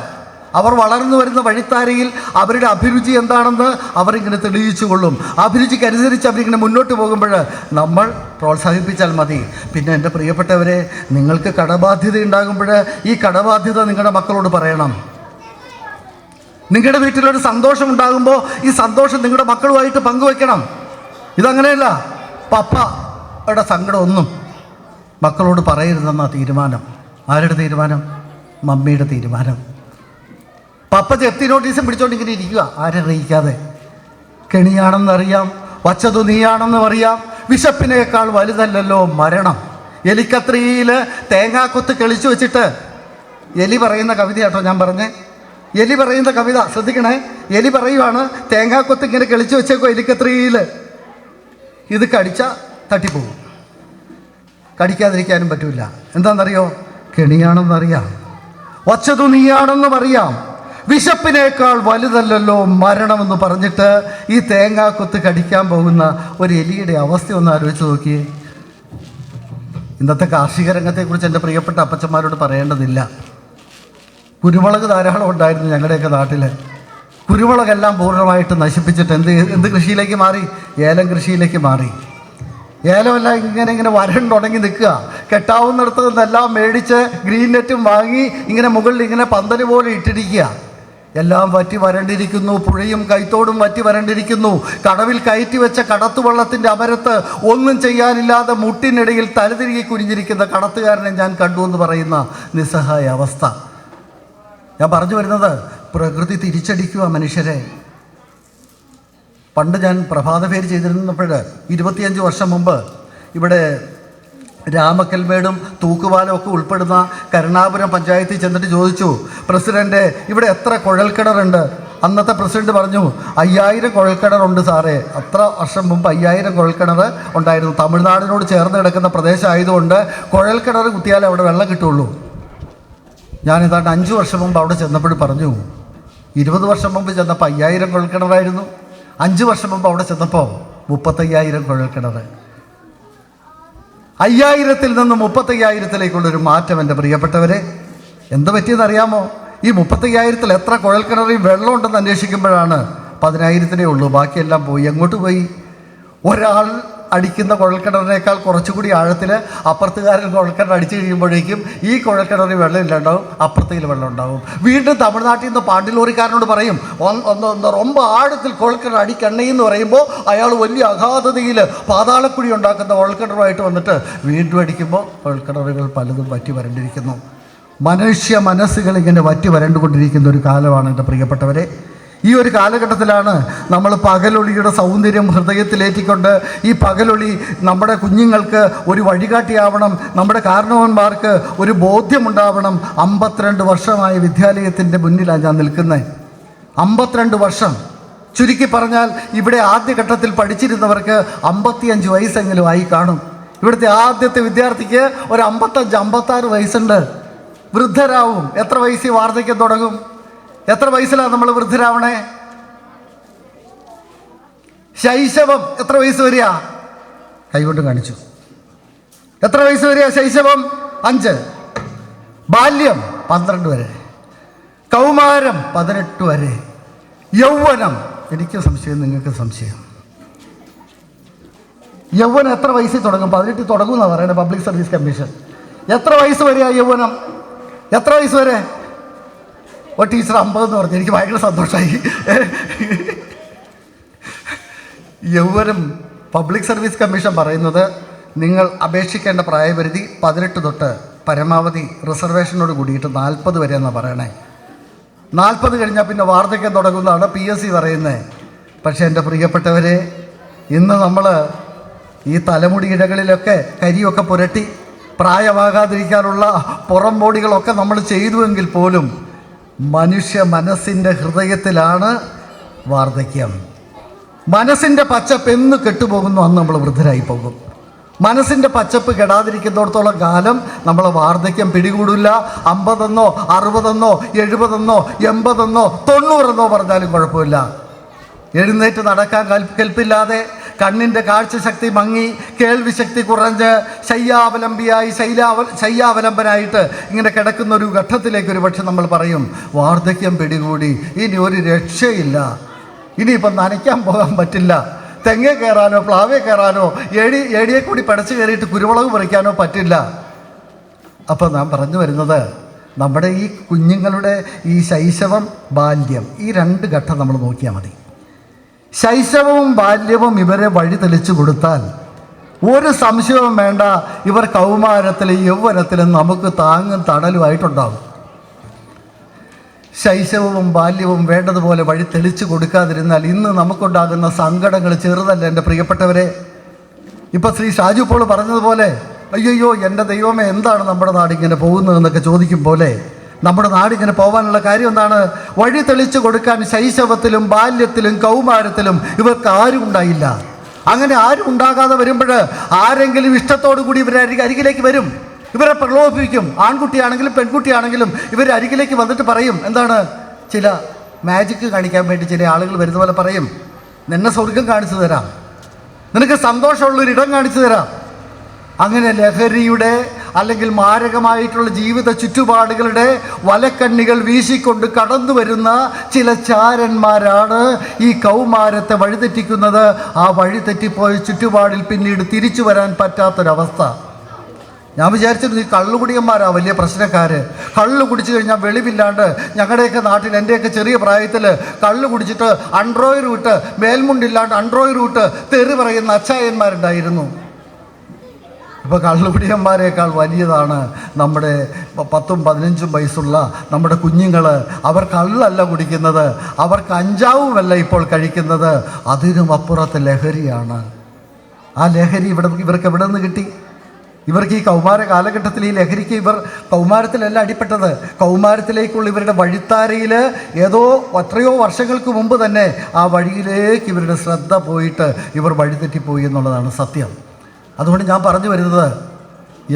അവർ വളർന്നു വരുന്ന വഴിത്താരയിൽ അവരുടെ അഭിരുചി എന്താണെന്ന് അവരിങ്ങനെ തെളിയിച്ചു കൊള്ളും. അഭിരുചിക്കനുസരിച്ച് അവരിങ്ങനെ മുന്നോട്ട് പോകുമ്പോൾ നമ്മൾ പ്രോത്സാഹിപ്പിച്ചാൽ മതി. പിന്നെ എൻ്റെ പ്രിയപ്പെട്ടവരെ, നിങ്ങൾക്ക് കടബാധ്യത ഉണ്ടാകുമ്പോൾ ഈ കടബാധ്യത നിങ്ങളുടെ മക്കളോട് പറയണം. നിങ്ങളുടെ വീട്ടിലൊരു സന്തോഷം ഉണ്ടാകുമ്പോൾ ഈ സന്തോഷം നിങ്ങളുടെ മക്കളുമായിട്ട് പങ്കുവെക്കണം. ഇതങ്ങനെയല്ല, പപ്പയുടെ സങ്കടമൊന്നും മക്കളോട് പറയരുതെന്ന തീരുമാനം. ആരുടെ തീരുമാനം? മമ്മിയുടെ തീരുമാനം. പപ്പ ജപ്തി നോട്ടീസും പിടിച്ചോണ്ടിങ്ങനെ ഇരിക്കുക, ആരറിയിക്കാതെ. കെണിയാണെന്നറിയാം, വച്ചതു നീയാണെന്നും അറിയാം, വിശപ്പിനേക്കാൾ വലുതല്ലല്ലോ മരണം. എലിക്കത്രിയിൽ തേങ്ങാക്കൊത്ത് കിളിച്ചു വെച്ചിട്ട് എലി പറയുന്ന കവിത കേട്ടോ ഞാൻ പറഞ്ഞേ. എലി പറയുന്ന കവിത ശ്രദ്ധിക്കണേ. എലി പറയുവാണ്, തേങ്ങാക്കൊത്ത് ഇങ്ങനെ കിളിച്ചു വെച്ചേക്കോ എലിക്കത്രിയിൽ, ഇത് കടിച്ചാൽ തട്ടിപ്പോകും. കടിക്കാതിരിക്കാനും പറ്റില്ല. എന്താണെന്നറിയോ? കെണിയാണെന്നറിയാം, വച്ചതു നീയാണെന്നും അറിയാം, വിശപ്പിനേക്കാൾ വലുതല്ലല്ലോ മരണമെന്ന് പറഞ്ഞിട്ട് ഈ തേങ്ങാക്കൊത്ത് കടിക്കാൻ പോകുന്ന ഒരു എലിയുടെ അവസ്ഥ ഒന്ന് ആലോചിച്ച് നോക്കിയേ. ഇന്നത്തെ കാർഷിക രംഗത്തെക്കുറിച്ച് എൻ്റെ പ്രിയപ്പെട്ട അപ്പച്ചന്മാരോട് പറയേണ്ടതില്ല. കുരുമുളക് ധാരാളം ഉണ്ടായിരുന്നു ഞങ്ങളുടെയൊക്കെ നാട്ടിൽ. കുരുമുളകെല്ലാം പൂർണ്ണമായിട്ട് നശിപ്പിച്ചിട്ട് എന്ത് കൃഷിയിലേക്ക് മാറി? ഏലം കൃഷിയിലേക്ക് മാറി. ഏലമെല്ലാം ഇങ്ങനെ വരണ്ടുണങ്ങി നിൽക്കുക. കെട്ടാവുന്നിടത്ത് നിന്നെല്ലാം മേടിച്ച് ഗ്രീൻ നെറ്റും വാങ്ങി ഇങ്ങനെ മുകളിൽ ഇങ്ങനെ പന്തല് പോലെ ഇട്ടിരിക്കുക. എല്ലാം വറ്റി വരണ്ടിരിക്കുന്നു. പുഴയും കൈത്തോടും വറ്റി വരണ്ടിരിക്കുന്നു. കടവിൽ കയറ്റി വെച്ച കടത്തുവള്ളത്തിൻ്റെ അമരത്ത് ഒന്നും ചെയ്യാനില്ലാതെ മുട്ടിനിടയിൽ തലതിരികെ കുനിഞ്ഞിരിക്കുന്ന കടത്തുകാരനെ ഞാൻ കണ്ടു എന്ന് പറയുന്ന നിസ്സഹായ അവസ്ഥ. ഞാൻ പറഞ്ഞു വരുന്നത്, പ്രകൃതി തിരിച്ചടിക്കുക മനുഷ്യരെ. പണ്ട് ഞാൻ പ്രഭാതഫേരി ചെയ്തിരുന്നപ്പോൾ 25 വർഷം മുമ്പ് ഇവിടെ രാമക്കൽമേടും തൂക്കുപാലം ഒക്കെ ഉൾപ്പെടുന്ന കരുണാപുരം പഞ്ചായത്തിൽ ചെന്നിട്ട് ചോദിച്ചു, പ്രസിഡൻറ്റ് ഇവിടെ എത്ര കുഴൽക്കിണറുണ്ട്? അന്നത്തെ പ്രസിഡന്റ് പറഞ്ഞു, 5000 കുഴൽക്കിണറുണ്ട് സാറേ. അത്ര വർഷം മുമ്പ് 5000 കുഴൽക്കിണർ ഉണ്ടായിരുന്നു. തമിഴ്നാടിനോട് ചേർന്ന് കിടക്കുന്ന പ്രദേശമായതുകൊണ്ട് കുഴൽക്കിണർ കുത്തിയാലേ അവിടെ വെള്ളം കിട്ടുള്ളൂ. ഞാൻ ഏതാണ്ട് 5 വർഷം മുമ്പ് അവിടെ ചെന്നപ്പോൾ പറഞ്ഞു, 20 വർഷം മുമ്പ് ചെന്നപ്പോൾ 5000 കുഴൽക്കിണറായിരുന്നു. 5 വർഷം മുമ്പ് അവിടെ ചെന്നപ്പോൾ 35,000 കുഴൽക്കിണർ. 5000-ൽ നിന്ന് 35,000-ലേക്കുള്ളൊരു മാറ്റം എൻ്റെ പ്രിയപ്പെട്ടവരെ. എന്ത് പറ്റിയെന്നറിയാമോ? ഈ 35,000-ൽ എത്ര കുഴൽക്കിണറിൽ വെള്ളമുണ്ടെന്ന് അന്വേഷിക്കുമ്പോഴാണ് 10,000-േ ഉള്ളൂ. ബാക്കിയെല്ലാം പോയി. എങ്ങോട്ട് പോയി? ഒരാൾ അടിക്കുന്ന കുഴൽക്കിണറിനേക്കാൾ കുറച്ചുകൂടി ആഴത്തിൽ അപ്പുറത്തുകാരൻ കുഴൽക്കിണർ അടിച്ചു കഴിയുമ്പോഴേക്കും ഈ കുഴൽക്കിണറിൽ വെള്ളം ഇല്ലാണ്ടാവും, അപ്പുറത്തേക്ക് വെള്ളം ഉണ്ടാവും. വീണ്ടും തമിഴ്നാട്ടിൽ നിന്ന് പാണ്ടിലോറിക്കാരനോട് പറയും, ரொம்ப ആഴത്തിൽ കുഴൽക്കിണർ അടിക്കണ്ണയെന്ന് പറയുമ്പോൾ അയാൾ വലിയ അഗാധതയിൽ പാതാളക്കുഴി ഉണ്ടാക്കുന്ന കുഴൽക്കിണറുമായിട്ട് വന്നിട്ട് വീണ്ടും അടിക്കുമ്പോൾ കുഴൽക്കിണറുകൾ പലതും വറ്റി വരണ്ടിരിക്കുന്നു. മനുഷ്യ മനസ്സുകൾ ഇങ്ങനെ വറ്റി വരണ്ടുകൊണ്ടിരിക്കുന്ന ഒരു കാലമാണ് എൻ്റെ പ്രിയപ്പെട്ടവരെ. ഈ ഒരു കാലഘട്ടത്തിലാണ് നമ്മൾ പകലൊളിയുടെ സൗന്ദര്യം ഹൃദയത്തിലേറ്റിക്കൊണ്ട് ഈ പകലൊളി നമ്മുടെ കുഞ്ഞുങ്ങൾക്ക് ഒരു വഴികാട്ടിയാവണം, നമ്മുടെ കാരണവന്മാർക്ക് ഒരു ബോധ്യമുണ്ടാവണം. 52 വർഷമായ വിദ്യാലയത്തിൻ്റെ മുന്നിലാണ് ഞാൻ നിൽക്കുന്നത്. 52 വർഷം. ചുരുക്കി പറഞ്ഞാൽ ഇവിടെ ആദ്യഘട്ടത്തിൽ പഠിച്ചിരുന്നവർക്ക് 55 വയസ്സെങ്കിലും ആയി കാണും. ഇവിടുത്തെ ആദ്യത്തെ വിദ്യാർത്ഥിക്ക് ഒരു 55-56 വയസ്സുണ്ട്. വൃദ്ധരാവും. എത്ര വയസ്സിൽ വാർദ്ധക്യം തുടങ്ങും? എത്ര വയസ്സിലാണ് നമ്മൾ വൃദ്ധരാവണേ? ശൈശവം എത്ര വയസ്സ് വരിക? കൈകൊണ്ട് കാണിച്ചു. എത്ര വയസ്സ് വരിക ശൈശവം? 5. ബാല്യം 12 വരെ. കൗമാരം 18 വരെ. യൗവനം, എനിക്ക് സംശയം, നിങ്ങൾക്ക് സംശയം. യൗവനം എത്ര വയസ്സിൽ തുടങ്ങും? 18 തുടങ്ങും എന്നാണ് പറയുന്നത് പബ്ലിക് സർവീസ് കമ്മീഷൻ. എത്ര വയസ്സ് വരെയാ യൗവനം? എത്ര വയസ്സ് വരെ? ഒരു ടീച്ചർ 50 എന്ന് പറഞ്ഞു. എനിക്ക് ഭയങ്കര സന്തോഷമായി. യൗവനം പബ്ലിക് സർവീസ് കമ്മീഷൻ പറയുന്നത് നിങ്ങൾ അപേക്ഷിക്കേണ്ട പ്രായപരിധി 18 തൊട്ട് പരമാവധി റിസർവേഷനോട് കൂടിയിട്ട് 40 വരെ എന്നാണ് പറയണേ. 40 കഴിഞ്ഞാൽ പിന്നെ വാർദ്ധക്യം തുടങ്ങുന്നതാണ് PSC പറയുന്നത്. പക്ഷേ എൻ്റെ പ്രിയപ്പെട്ടവരെ, ഇന്ന് നമ്മൾ ഈ തലമുടി ഇഴകളിലൊക്കെ കരിയൊക്കെ പുരട്ടി പ്രായമാകാതിരിക്കാനുള്ള പുറം ബോഡികളൊക്കെ നമ്മൾ ചെയ്തുവെങ്കിൽ പോലും മനുഷ്യ മനസ്സിൻ്റെ ഹൃദയത്തിലാണ് വാർദ്ധക്യം. മനസ്സിൻ്റെ പച്ചപ്പ് എന്ന് കെട്ടുപോകുന്നു അന്ന് നമ്മൾ വൃദ്ധരായി പോകും. മനസ്സിൻ്റെ പച്ചപ്പ് കെടാതിരിക്കുന്നിടത്തോളം കാലം നമ്മൾ വാർദ്ധക്യം പിടികൂടില്ല. 50 60 70 80 90 പറഞ്ഞാലും കുഴപ്പമില്ല. എഴുന്നേറ്റ് നടക്കാൻ കെൽപ്പില്ലാതെ, കണ്ണിൻ്റെ കാഴ്ചശക്തി മങ്ങി, കേൾവി ശക്തി കുറഞ്ഞ്, ശയ്യാവലംബനായിട്ട് ഇങ്ങനെ കിടക്കുന്ന ഒരു ഘട്ടത്തിലേക്ക് ഒരു പക്ഷെ നമ്മൾ പറയും വാർദ്ധക്യം പിടികൂടി, ഇനി ഒരു രക്ഷയില്ല, ഇനിയിപ്പം നനയ്ക്കാൻ പോകാൻ പറ്റില്ല, തെങ്ങേ കയറാനോ പ്ലാവേ കയറാനോ ഏടിയെ കൂടി പടച്ചു കയറിയിട്ട് കുരുമുളക് പറിക്കാനോ പറ്റില്ല. അപ്പോൾ നാം പറഞ്ഞു വരുന്നത് നമ്മുടെ ഈ കുഞ്ഞുങ്ങളുടെ ഈ ശൈശവം ബാല്യം ഈ 2 ഘട്ടം നമ്മൾ നോക്കിയാൽ മതി. ശൈശവവും ബാല്യവും ഇവരെ വഴി തെളിച്ചു കൊടുത്താൽ ഒരു സംശയവും വേണ്ട, ഇവർ കൗമാരത്തിലും യൗവനത്തിലും നമുക്ക് താങ്ങും തണലുമായിട്ടുണ്ടാകും. ശൈശവവും ബാല്യവും വേണ്ടതുപോലെ വഴി തെളിച്ചു കൊടുക്കാതിരുന്നാൽ ഇന്ന് നമുക്കുണ്ടാകുന്ന സങ്കടങ്ങൾ ചെറുതല്ല എൻ്റെ പ്രിയപ്പെട്ടവരെ. ഇപ്പം ശ്രീ ഷാജു പോൾ പറഞ്ഞതുപോലെ, അയ്യോ എൻ്റെ ദൈവമേ എന്താണ് നമ്മുടെ നാടിങ്ങനെ പോകുന്നതെന്നൊക്കെ ചോദിക്കും പോലെ നമ്മുടെ നാടിങ്ങനെ പോകാനുള്ള കാര്യം എന്താണ്? വഴി തെളിച്ചു കൊടുക്കാൻ ശൈശവത്തിലും ബാല്യത്തിലും കൗമാരത്തിലും ഇവർക്ക് ആരും ഉണ്ടായില്ല. അങ്ങനെ ആരും ഉണ്ടാകാതെ വരുമ്പോൾ ആരെങ്കിലും ഇഷ്ടത്തോടു കൂടി ഇവരെ അരികിലേക്ക് വരും, ഇവരെ പ്രലോഭിപ്പിക്കും. ആൺകുട്ടിയാണെങ്കിലും പെൺകുട്ടിയാണെങ്കിലും ഇവർ അരികിലേക്ക് വന്നിട്ട് പറയും എന്താണ്? ചില മാജിക്ക് കാണിക്കാൻ വേണ്ടി ചില ആളുകൾ വരുന്ന പോലെ പറയും, നിന്നെ സ്വർഗം കാണിച്ചു തരാം, നിനക്ക് സന്തോഷമുള്ളൊരിടം കാണിച്ചു തരാം. അങ്ങനെ ലഹരിയുടെ അല്ലെങ്കിൽ മാരകമായിട്ടുള്ള ജീവിത ചുറ്റുപാടുകളുടെ വലക്കണ്ണികൾ വീശിക്കൊണ്ട് കടന്നു വരുന്ന ചില ചാരന്മാരാണ് ഈ കൗമാരത്തെ വഴിതെറ്റിക്കുന്നത്. ആ വഴിതെറ്റിപ്പോയ ചുറ്റുപാടിൽ പിന്നീട് തിരിച്ചു വരാൻ പറ്റാത്തൊരവസ്ഥ. ഞാൻ വിചാരിച്ചിരുന്നു ഈ കള്ളുകുടിയന്മാരാ വലിയ പ്രശ്നക്കാർ. കള്ളു കുടിച്ചു കഴിഞ്ഞാൽ വെളിവില്ലാണ്ട് ഞങ്ങളുടെയൊക്കെ നാട്ടിൽ എൻ്റെയൊക്കെ ചെറിയ പ്രായത്തിൽ കള്ളു കുടിച്ചിട്ട് അൺഡ്രോയർ വിട്ട് മേൽമുണ്ടില്ലാണ്ട് അൺഡ്രോയർ വിട്ട് തെറി പറയുന്ന അച്ചായന്മാരുണ്ടായിരുന്നു. ഇപ്പോൾ കള്ളുകുടിയന്മാരെക്കാൾ വലിയതാണ് നമ്മുടെ 10 15 വയസ്സുള്ള നമ്മുടെ കുഞ്ഞുങ്ങൾ. അവർ കള്ളല്ല കുടിക്കുന്നത്, അവർ കഞ്ചാവുമല്ല ഇപ്പോൾ കഴിക്കുന്നത്, അതിനും അപ്പുറത്ത് ലഹരിയാണ്. ആ ലഹരി ഇവർക്ക് എവിടെ നിന്ന് കിട്ടി? ഇവർക്ക് ഈ കൗമാര കാലഘട്ടത്തിൽ ഈ ലഹരിക്ക് ഇവർ കൗമാരത്തിലല്ല അടിപ്പെട്ടത്. കൗമാരത്തിലേക്കുള്ള ഇവരുടെ വഴിത്താരയിൽ എത്രയോ വർഷങ്ങൾക്ക് മുമ്പ് തന്നെ ആ വഴിയിലേക്ക് ഇവരുടെ ശ്രദ്ധ പോയിട്ട് ഇവർ വഴിതെറ്റിപ്പോയി എന്നുള്ളതാണ് സത്യം. അതുകൊണ്ട് ഞാൻ പറഞ്ഞു വരുന്നത്,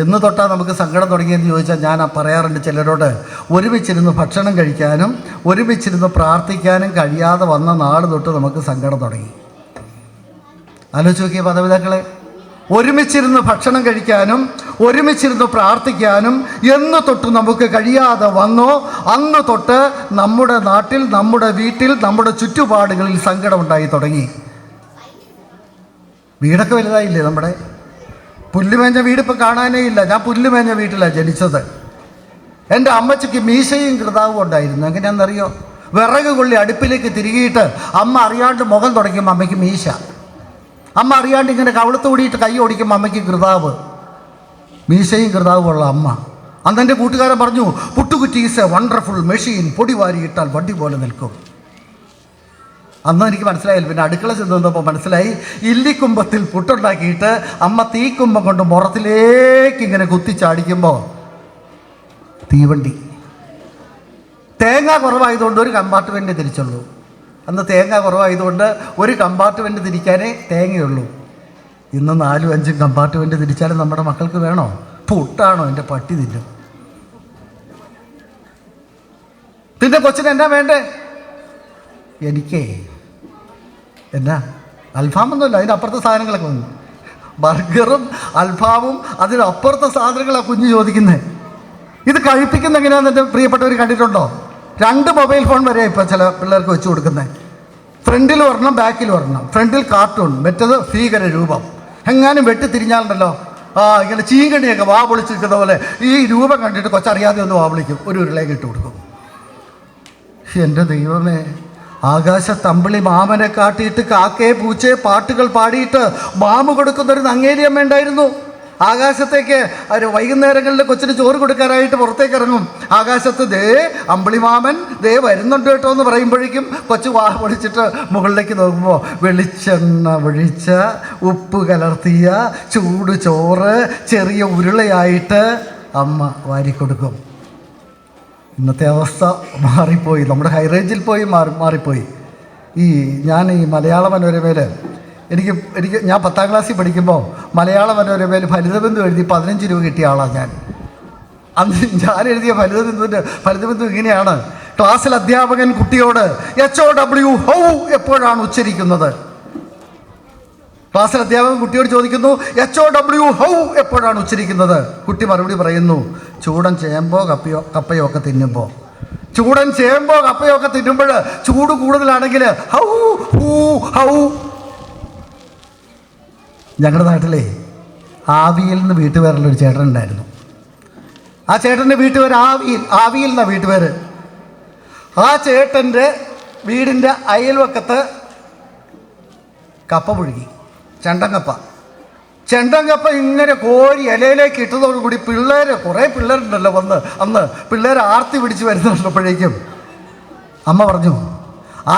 എന്ന് തൊട്ടാൽ നമുക്ക് സങ്കടം തുടങ്ങിയെന്ന് ചോദിച്ചാൽ ഞാൻ പറയാറുണ്ട് ചിലരോട്, ഒരുമിച്ചിരുന്ന് ഭക്ഷണം കഴിക്കാനും ഒരുമിച്ചിരുന്ന് പ്രാർത്ഥിക്കാനും കഴിയാതെ വന്ന നാൾ തൊട്ട് നമുക്ക് സങ്കടം തുടങ്ങി. ആലോചിച്ച് നോക്കിയ മാതാപിതാക്കളെ, ഒരുമിച്ചിരുന്ന് ഭക്ഷണം കഴിക്കാനും ഒരുമിച്ചിരുന്ന് പ്രാർത്ഥിക്കാനും എന്ന് തൊട്ട് നമുക്ക് കഴിയാതെ വന്നോ അന്ന് തൊട്ട് നമ്മുടെ നാട്ടിൽ, നമ്മുടെ വീട്ടിൽ, നമ്മുടെ ചുറ്റുപാടുകളിൽ സങ്കടം ഉണ്ടായി തുടങ്ങി. വീടൊക്കെ വലുതായില്ലേ നമ്മുടെ? പുല്ലുമേഞ്ഞ വീടിപ്പോൾ കാണാനേ ഇല്ല. ഞാൻ പുല്ലുമേഞ്ഞ വീട്ടിലാണ് ജനിച്ചത്. എൻ്റെ അമ്മച്ചിക്ക് മീശയും കൃതാവും ഉണ്ടായിരുന്നു. എങ്ങനെയാണെന്നറിയോ? വിറക് കൊള്ളി അടുപ്പിലേക്ക് തിരികിയിട്ട് അമ്മ അറിയാണ്ട് മുഖം തുടയ്ക്കുമ്പോൾ അമ്മയ്ക്ക് മീശ, അമ്മ അറിയാണ്ട് ഇങ്ങനെ കവിളത്ത് കൂടിയിട്ട് കൈ ഓടിക്കുമ്പോൾ അമ്മയ്ക്ക് കൃതാവ്. മീശയും കൃതാവുമുള്ള അമ്മ. അന്ന് എൻ്റെ കൂട്ടുകാരൻ പറഞ്ഞു, പുട്ടുകുറ്റി ഈസ് എ വണ്ടർഫുൾ മെഷീൻ, പൊടി വാരിയിട്ടാൽ വണ്ടി പോലെ നിൽക്കും. അന്ന് എനിക്ക് മനസ്സിലായില്ല. പിന്നെ അടുക്കള ചെന്ന് വന്നപ്പോൾ മനസ്സിലായി, ഇല്ലിക്കുമ്പത്തിൽ പുട്ടുണ്ടാക്കിയിട്ട് അമ്മ തീക്കുമ്പം കൊണ്ട് മുറത്തിലേക്ക് ഇങ്ങനെ കുത്തിച്ചാടിക്കുമ്പോൾ തീവണ്ടി. തേങ്ങ കുറവായതുകൊണ്ട് ഒരു കമ്പാർട്ട്മെൻറ്റ് തിരിച്ചുള്ളൂ. അന്ന് തേങ്ങ കുറവായതുകൊണ്ട് ഒരു കമ്പാർട്ട്മെൻറ്റ് തിരിക്കാനേ തേങ്ങയുള്ളൂ. ഇന്ന് 4 5 കമ്പാർട്ട്മെൻറ്റ് തിരിച്ചാലും നമ്മുടെ മക്കൾക്ക് വേണോ? പുട്ടാണോ? എൻ്റെ പട്ടി തിന്നും. പിന്നെ കൊച്ചിന് എന്നാ വേണ്ടേ? എനിക്കേ എന്നാ അൽഫാമൊന്നുമില്ല, അതിനപ്പുറത്തെ സാധനങ്ങളൊക്കെ വന്നു. ബർഗറും അൽഫാമും അതിനപ്പുറത്തെ സാധനങ്ങളാണ് കുഞ്ഞ് ചോദിക്കുന്നത്. ഇത് കഴിപ്പിക്കുന്ന എങ്ങനെയാണെന്ന് എൻ്റെ പ്രിയപ്പെട്ടവർ കണ്ടിട്ടുണ്ടോ? 2 മൊബൈൽ ഫോൺ വരെ ഇപ്പോൾ ചില പിള്ളേർക്ക് വെച്ച് കൊടുക്കുന്നത്. ഫ്രണ്ടിൽ ഒരെണ്ണം, ബാക്കിൽ ഒരെണ്ണം. ഫ്രണ്ടിൽ കാർട്ടൂൺ, മറ്റത് ഭീകര രൂപം. എങ്ങാനും വെട്ടി തിരിഞ്ഞാലുണ്ടല്ലോ ഇങ്ങനെ ചീങ്കണിയൊക്കെ വാ പൊളിച്ചിരിക്കുന്ന പോലെ ഈ രൂപം കണ്ടിട്ട് കൊച്ചറിയാതെ ഒന്ന് വാ വിളിക്കും, ഒരു ഉരുളേക്ക് ഇട്ട് കൊടുക്കും. എൻ്റെ ദൈവമേ, ആകാശത്തമ്പിളി മാമനെ കാട്ടിയിട്ട് കാക്കയെ പൂച്ചയെ പാട്ടുകൾ പാടിയിട്ട് മാമു കൊടുക്കുന്നൊരു നങ്ങേരിയമ്മ ഉണ്ടായിരുന്നു. ആകാശത്തേക്ക് വൈകുന്നേരങ്ങളിൽ കൊച്ചിന് ചോറ് കൊടുക്കാനായിട്ട് പുറത്തേക്ക് ഇറങ്ങും. ആകാശത്ത് ദേ അമ്പിളിമാമൻ ദേ വരുന്നുണ്ട് കേട്ടോ എന്ന് പറയുമ്പോഴേക്കും കൊച്ചു വാ പൊളിച്ചിട്ട് മുകളിലേക്ക് നോക്കുമ്പോൾ വെളിച്ചെണ്ണ ഒഴിച്ച ഉപ്പ് കലർത്തിയ ചൂട് ചോറ് ചെറിയ ഉരുളയായിട്ട് അമ്മ വാരിക്കൊടുക്കും. ഇന്നത്തെ അവസ്ഥ മാറിപ്പോയി, നമ്മുടെ ഹൈറേഞ്ചിൽ പോയി മാറിപ്പോയി. ഞാൻ ഈ മലയാള മനോരമയിൽ എനിക്ക് ഞാൻ 10ാം ക്ലാസ്സിൽ പഠിക്കുമ്പോൾ മലയാള മനോരമയിൽ ഫലിതബിന്ദു എഴുതി 15 രൂപ കിട്ടിയ ആളാണ് ഞാൻ. അന്ന് ഞാൻ എഴുതിയ ഫലിതബിന്ദു ഇങ്ങനെയാണ്: ക്ലാസ്സിൽ അധ്യാപകൻ കുട്ടിയോട് HOW ഹൗ എപ്പോഴാണ് ഉച്ചരിക്കുന്നത്? ക്ലാസ്സിൽ അധ്യാപകൻ കുട്ടിയോട് ചോദിക്കുന്നു, HOW ഹൗ എപ്പോഴാണ് ഉച്ചരിക്കുന്നത്? കുട്ടി മറുപടി പറയുന്നു, ചൂടൻ ചേമ്പോ കപ്പയോ ഒക്കെ തിന്നുമ്പോൾ. ചൂടൻ ചേമ്പോ കപ്പയോ ഒക്കെ തിന്നുമ്പോൾ ചൂട് കൂടുതലാണെങ്കിൽ ഹൗ ഹൂ ഹൗ. ഞങ്ങളുടെ നാട്ടിലെ ആവിയിൽ നിന്ന് വീട്ടുപേരുള്ളൊരു ചേട്ടൻ ഉണ്ടായിരുന്നു. ആ ചേട്ടൻ്റെ വീട്ടുപേര് ആവിയിൽ എന്നാണ് വീട്ടുപേര്. ആ ചേട്ടൻ്റെ വീടിൻ്റെ അയൽവക്കത്ത് കപ്പ പുഴുകി, ചെണ്ടങ്കപ്പ ഇങ്ങനെ കോരി ഇലയിലേക്ക് ഇട്ടതോടുകൂടി കുറേ പിള്ളേരുണ്ടല്ലോ അന്ന് പിള്ളേർ ആർത്തി പിടിച്ച് വരുന്നുള്ളപ്പോഴേക്കും അമ്മ പറഞ്ഞു,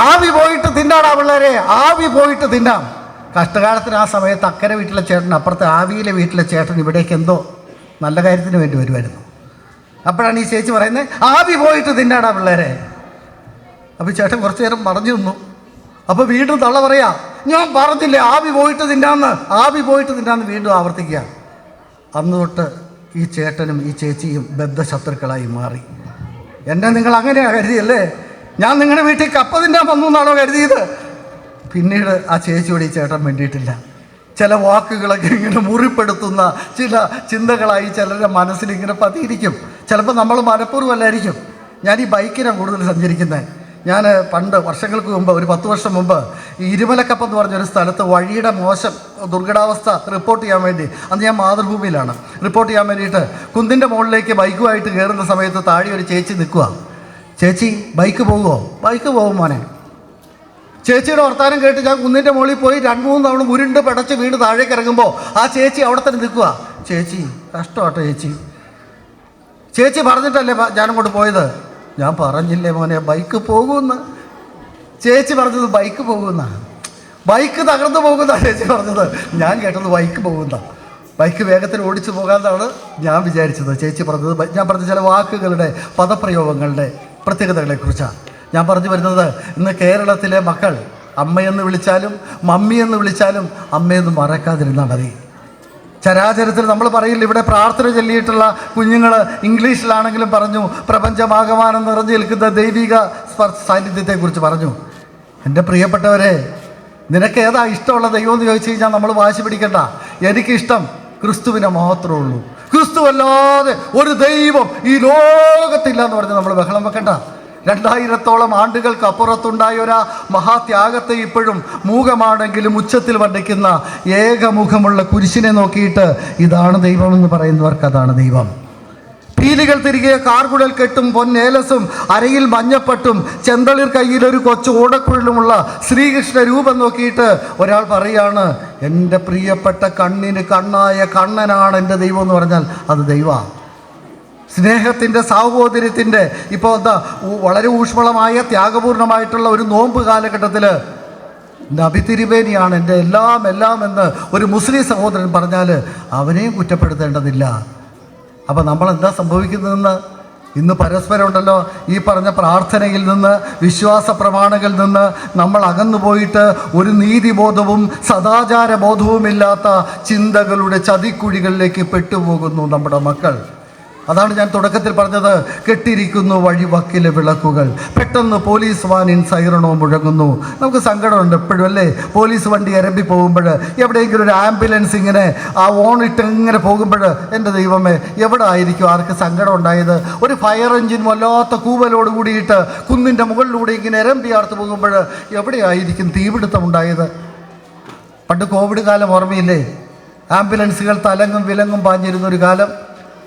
ആവി പോയിട്ട് തിന്നാടാ പിള്ളേരെ, ആവി പോയിട്ട് തിന്നാം. കഷ്ടകാലത്തിന് ആ സമയത്ത് അക്കരെ വീട്ടിലെ ചേട്ടൻ, അപ്പുറത്തെ ആവിയിലെ വീട്ടിലെ ചേട്ടൻ ഇവിടേക്ക് എന്തോ നല്ല കാര്യത്തിന് വേണ്ടി വരുമായിരുന്നു. അപ്പോഴാണ് ഈ ചേച്ചി പറയുന്നത്, ആവി പോയിട്ട് തിന്നാടാ പിള്ളേരെ. അപ്പോൾ ചേട്ടൻ കുറച്ച് നേരം പറഞ്ഞു നിന്നു. അപ്പോൾ വീണ്ടും തള്ള പറയാ, ഞാൻ പറഞ്ഞില്ലേ ആവി പോയിട്ട് തിന്നാന്ന് വീണ്ടും ആവർത്തിക്കുക. അന്ന് തൊട്ട് ഈ ചേട്ടനും ഈ ചേച്ചിയും ബദ്ധശത്രുക്കളായി മാറി. എന്നെ നിങ്ങൾ അങ്ങനെയാണ് കരുതിയല്ലേ? ഞാൻ നിങ്ങളുടെ വീട്ടിൽ കപ്പ തിന്നാൻ വന്നു എന്നാണോ കരുതിയത്? പിന്നീട് ആ ചേച്ചിയോട് ഈ ചേട്ടൻ വേണ്ടിയിട്ടില്ല. ചില വാക്കുകളൊക്കെ ഇങ്ങനെ മുറിപ്പെടുത്തുന്ന ചില ചിന്തകളായി ചിലരുടെ മനസ്സിലിങ്ങനെ പതിയിരിക്കും. ചിലപ്പോൾ നമ്മൾ മനഃപൂർവ്വമല്ലായിരിക്കും. ഞാൻ ഈ ബൈക്കിനാണ് കൂടുതൽ സഞ്ചരിക്കുന്നത്. ഞാൻ പണ്ട് വർഷങ്ങൾക്ക് മുമ്പ്, ഒരു 10 വർഷം മുമ്പ്, ഈ ഇരുമലക്കപ്പം എന്ന് പറഞ്ഞൊരു സ്ഥലത്ത് വഴിയുടെ മോശം ദുർഘടാവസ്ഥ റിപ്പോർട്ട് ചെയ്യാൻ വേണ്ടി, അന്ന് ഞാൻ മാതൃഭൂമിയിലാണ്, റിപ്പോർട്ട് ചെയ്യാൻ വേണ്ടിയിട്ട് കുന്നിൻ്റെ മുകളിലേക്ക് ബൈക്കുമായിട്ട് കയറുന്ന സമയത്ത് താഴെ ഒരു ചേച്ചി നിൽക്കുക. ചേച്ചി ബൈക്ക് പോകുമോ? ബൈക്ക് പോകും മോനെ. ചേച്ചിയുടെ വർത്താനം കേട്ട് ഞാൻ കുന്നിൻ്റെ മുകളിൽ പോയി 2-3 തവണ ഉരുണ്ട് പടച്ച് വീണ് താഴേക്ക് ഇറങ്ങുമ്പോൾ ആ ചേച്ചി അവിടെ തന്നെ നിൽക്കുക. ചേച്ചി കഷ്ടമാട്ടോ ചേച്ചി പറഞ്ഞിട്ടല്ലേ ഞാനങ്ങോട്ട് പോയത്? ഞാൻ പറഞ്ഞില്ലേ മോനെ ബൈക്ക് പോകുമെന്ന്. ചേച്ചി പറഞ്ഞത് ബൈക്ക് പോകുമെന്നാണ്. ബൈക്ക് തകർന്നു പോകുന്നതാണ് ചേച്ചി പറഞ്ഞത്. ഞാൻ കേട്ടത് ബൈക്ക് പോകുന്ന, ബൈക്ക് വേഗത്തിൽ ഓടിച്ചു പോകാമെന്നാണ് ഞാൻ വിചാരിച്ചത്. ചേച്ചി പറഞ്ഞത്, ഞാൻ പറഞ്ഞ ചില വാക്കുകളുടെ പദപ്രയോഗങ്ങളുടെ പ്രത്യേകതകളെക്കുറിച്ചാണ് ഞാൻ പറഞ്ഞു വരുന്നത്. ഇന്ന് കേരളത്തിലെ മക്കൾ അമ്മയെന്ന് വിളിച്ചാലും മമ്മി എന്ന് വിളിച്ചാലും അമ്മയെന്ന് മറക്കാതിരുന്നാൽ മതി. ചരാചരത്തിൽ നമ്മൾ പറയില്ല, ഇവിടെ പ്രാർത്ഥന ചൊല്ലിയിട്ടുള്ള കുഞ്ഞുങ്ങൾ ഇംഗ്ലീഷിലാണെങ്കിലും പറഞ്ഞു, പ്രപഞ്ചമാകമാനം നിറഞ്ഞു നിൽക്കുന്ന ദൈവിക സാന്നിധ്യത്തെക്കുറിച്ച് പറഞ്ഞു. എൻ്റെ പ്രിയപ്പെട്ടവരെ, നിനക്ക് ഏതാ ഇഷ്ടമുള്ള ദൈവം എന്ന് ചോദിച്ചു കഴിഞ്ഞാൽ നമ്മൾ വാശി പിടിക്കണ്ട. എനിക്കിഷ്ടം ക്രിസ്തുവിനെ മാത്രമേ ഉള്ളൂ. ക്രിസ്തു അല്ലാതെ ഒരു ദൈവം ഈ ലോകത്തില്ല എന്ന് പറഞ്ഞ് നമ്മൾ ബഹളം വെക്കണ്ട. 2000-ഓളം ആണ്ടുകൾക്ക് അപ്പുറത്തുണ്ടായ ഒരു മഹാത്യാഗത്തെ ഇപ്പോഴും മൂകമാണെങ്കിലും ഉച്ചത്തിൽ വർണ്ണിക്കുന്ന ഏകമുഖമുള്ള കുരിശിനെ നോക്കിയിട്ട് ഇതാണ് ദൈവമെന്ന് പറയുന്നവർക്ക് അതാണ് ദൈവം. പീലികൾ തിരികെ കാർകുഴൽ കെട്ടും പൊന്നേലസും അരയിൽ മഞ്ഞപ്പട്ടും ചെന്തളിർ കയ്യിൽ ഒരു കൊച്ചു ഓടക്കുഴലുമുള്ള ശ്രീകൃഷ്ണ രൂപം നോക്കിയിട്ട് ഒരാൾ പറയാണ്, എൻ്റെ പ്രിയപ്പെട്ട കണ്ണിന് കണ്ണായ കണ്ണനാണ് എൻ്റെ ദൈവം എന്ന് പറഞ്ഞാൽ അത് ദൈവമാണ്. സ്നേഹത്തിൻ്റെ, സാഹോദര്യത്തിൻ്റെ, ഇപ്പോൾ വളരെ ഊഷ്മളമായ ത്യാഗപൂർണമായിട്ടുള്ള ഒരു നോമ്പ് കാലഘട്ടത്തിൽ നബി തിരുമേനിയാണ് എൻ്റെ എല്ലാം എന്ന് ഒരു മുസ്ലിം സഹോദരൻ പറഞ്ഞാൽ അവനെയും കുറ്റപ്പെടുത്തേണ്ടതില്ല. അപ്പോൾ നമ്മളെന്താ സംഭവിക്കുന്നതെന്ന് ഇന്ന് പരസ്പരം ഉണ്ടല്ലോ, ഈ പറഞ്ഞ പ്രാർത്ഥനയിൽ നിന്ന്, വിശ്വാസ പ്രമാണങ്ങളിൽ നിന്ന് നമ്മൾ അകന്നുപോയിട്ട് ഒരു നീതിബോധവും സദാചാര ബോധവുമില്ലാത്ത ചിന്തകളുടെ ചതിക്കുഴികളിലേക്ക് പെട്ടുപോകുന്നു നമ്മുടെ മക്കൾ. അതാണ് ഞാൻ തുടക്കത്തിൽ പറഞ്ഞത്, കെട്ടിരിക്കുന്നു വഴിവക്കിലെ വിളക്കുകൾ, പെട്ടെന്ന് പോലീസ് വാനിൻ സൈറണോ മുഴങ്ങുന്നു. നമുക്ക് സങ്കടമുണ്ട് എപ്പോഴും അല്ലേ? പോലീസ് വണ്ടി ഇരമ്പി പോകുമ്പോൾ, എവിടെയെങ്കിലും ഒരു ആംബുലൻസ് ഇങ്ങനെ ആ ഓണിട്ട് ഇങ്ങനെ പോകുമ്പോൾ, എൻ്റെ ദൈവമേ എവിടെ ആയിരിക്കും ആർക്ക് സങ്കടം ഉണ്ടായത്? ഒരു ഫയർ എഞ്ചിൻ വല്ലാത്ത കൂവലോട് കൂടിയിട്ട് കുന്നിൻ്റെ മുകളിലൂടെ ഇങ്ങനെ ഇരമ്പി ആർത്ത് പോകുമ്പോൾ എവിടെയായിരിക്കും തീപിടുത്തം ഉണ്ടായത്? പണ്ട് കോവിഡ് കാലം ഓർമ്മയില്ലേ? ആംബുലൻസുകൾ തലങ്ങും വിലങ്ങും പാഞ്ഞിരുന്നൊരു കാലം.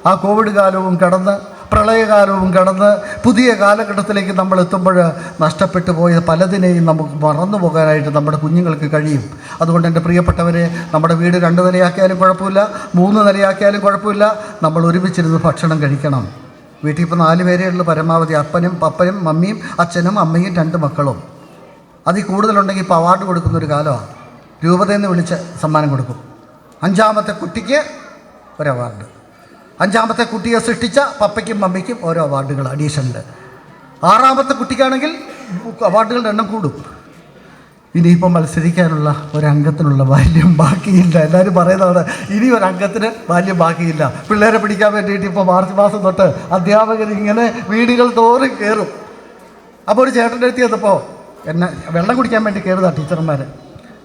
ആ കോവിഡ് കാലവും കടന്ന്, പ്രളയകാലവും കടന്ന്, പുതിയ കാലഘട്ടത്തിലേക്ക് നമ്മൾ എത്തുമ്പോൾ നഷ്ടപ്പെട്ടു പോയ പലതിനെയും നമുക്ക് മറന്നു പോകാനായിട്ട് നമ്മുടെ കുഞ്ഞുങ്ങൾക്ക് കഴിയും. അതുകൊണ്ട് എൻ്റെ പ്രിയപ്പെട്ടവരെ, നമ്മുടെ വീട് 2 നിലയാക്കിയാലും കുഴപ്പമില്ല, 3 നിലയാക്കിയാലും കുഴപ്പമില്ല, നമ്മൾ ഒരുമിച്ചിരുന്ന് ഭക്ഷണം കഴിക്കണം. വീട്ടിൽ ഇപ്പോൾ 4 പേരേ ഉള്ളൂ പരമാവധി. പപ്പനും മമ്മിയും അച്ഛനും അമ്മയും 2 മക്കളും. അതിൽ കൂടുതലുണ്ടെങ്കിൽ ഇപ്പോൾ അവാർഡ് കൊടുക്കുന്നൊരു കാലമാണ്. രൂപതയെന്ന് വിളിച്ച് സമ്മാനം കൊടുക്കും. 5ാമത്തെ കുട്ടിക്ക് ഒരു അവാർഡ്, 5ാമത്തെ കുട്ടിയെ സൃഷ്ടിച്ച പപ്പയ്ക്കും മമ്മിക്കും ഓരോ അവാർഡുകൾ അഡീഷണൽ. 6ാമത്തെ കുട്ടിക്കാണെങ്കിൽ അവാർഡുകളുടെ എണ്ണം കൂടും. ഇനിയിപ്പോൾ മത്സരിക്കാനുള്ള ഒരംഗത്തിനുള്ള ബാല്യം ബാക്കിയില്ല. എല്ലാവരും പറയുന്നതാണ് ഇനി ഒരംഗത്തിന് ബാല്യം ബാക്കിയില്ല. പിള്ളേരെ പിടിക്കാൻ വേണ്ടിയിട്ട് ഇപ്പോൾ മാർച്ച് മാസം തൊട്ട് അധ്യാപകർ ഇങ്ങനെ വീടുകൾ തോറും കയറും. അപ്പോൾ ഒരു ചേട്ടൻ്റെ അടുത്ത് ചെന്നപ്പോൾ എന്നെ വെള്ളം കുടിക്കാൻ വേണ്ടി കയറുതാ ടീച്ചർമാർ.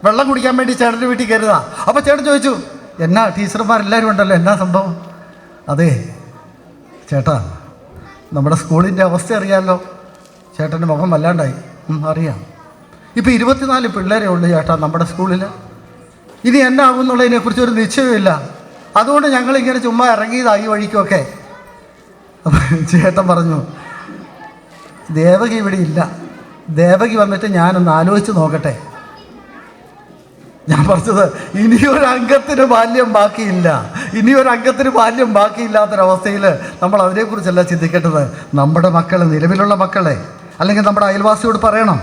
വെള്ളം കുടിക്കാൻ വേണ്ടി ചേട്ടൻ്റെ വീട്ടിൽ കയറുതാ. അപ്പോൾ ചേട്ടൻ ചോദിച്ചു, എന്നാ ടീച്ചർമാരെല്ലാവരും ഉണ്ടല്ലോ, എന്നാ സംഭവം? അതെ ചേട്ടാ, നമ്മുടെ സ്കൂളിൻ്റെ അവസ്ഥ അറിയാമല്ലോ. ചേട്ടൻ്റെ മുഖം വല്ലാണ്ടായി. അറിയാം. ഇപ്പോൾ 24 പിള്ളേരേ ഉള്ളൂ ചേട്ടാ നമ്മുടെ സ്കൂളിൽ. ഇനി എന്നാകും എന്നുള്ളതിനെക്കുറിച്ച് ഒരു നിശ്ചയമില്ല. അതുകൊണ്ട് ഞങ്ങളിങ്ങനെ ചുമ്മാ ഇറങ്ങിയതാണ് ഈ വഴിക്കൊക്കെ. അപ്പം ചേട്ടൻ പറഞ്ഞു, ദേവകി ഇവിടെ ഇല്ല, ദേവകി വന്നിട്ട് ഞാനൊന്ന് ആലോചിച്ച് നോക്കട്ടെ. ഞാൻ പറഞ്ഞത് ഇനിയൊരംഗത്തിന് ബാല്യം ബാക്കിയില്ല. ഇനിയൊരംഗത്തിന് ബാല്യം ബാക്കിയില്ലാത്തൊരവസ്ഥയിൽ നമ്മൾ അതിനെക്കുറിച്ചല്ല ചിന്തിക്കേണ്ടത്. നമ്മുടെ മക്കളെ, നിലവിലുള്ള മക്കളെ, അല്ലെങ്കിൽ നമ്മുടെ അയൽവാസിയോട് പറയണം,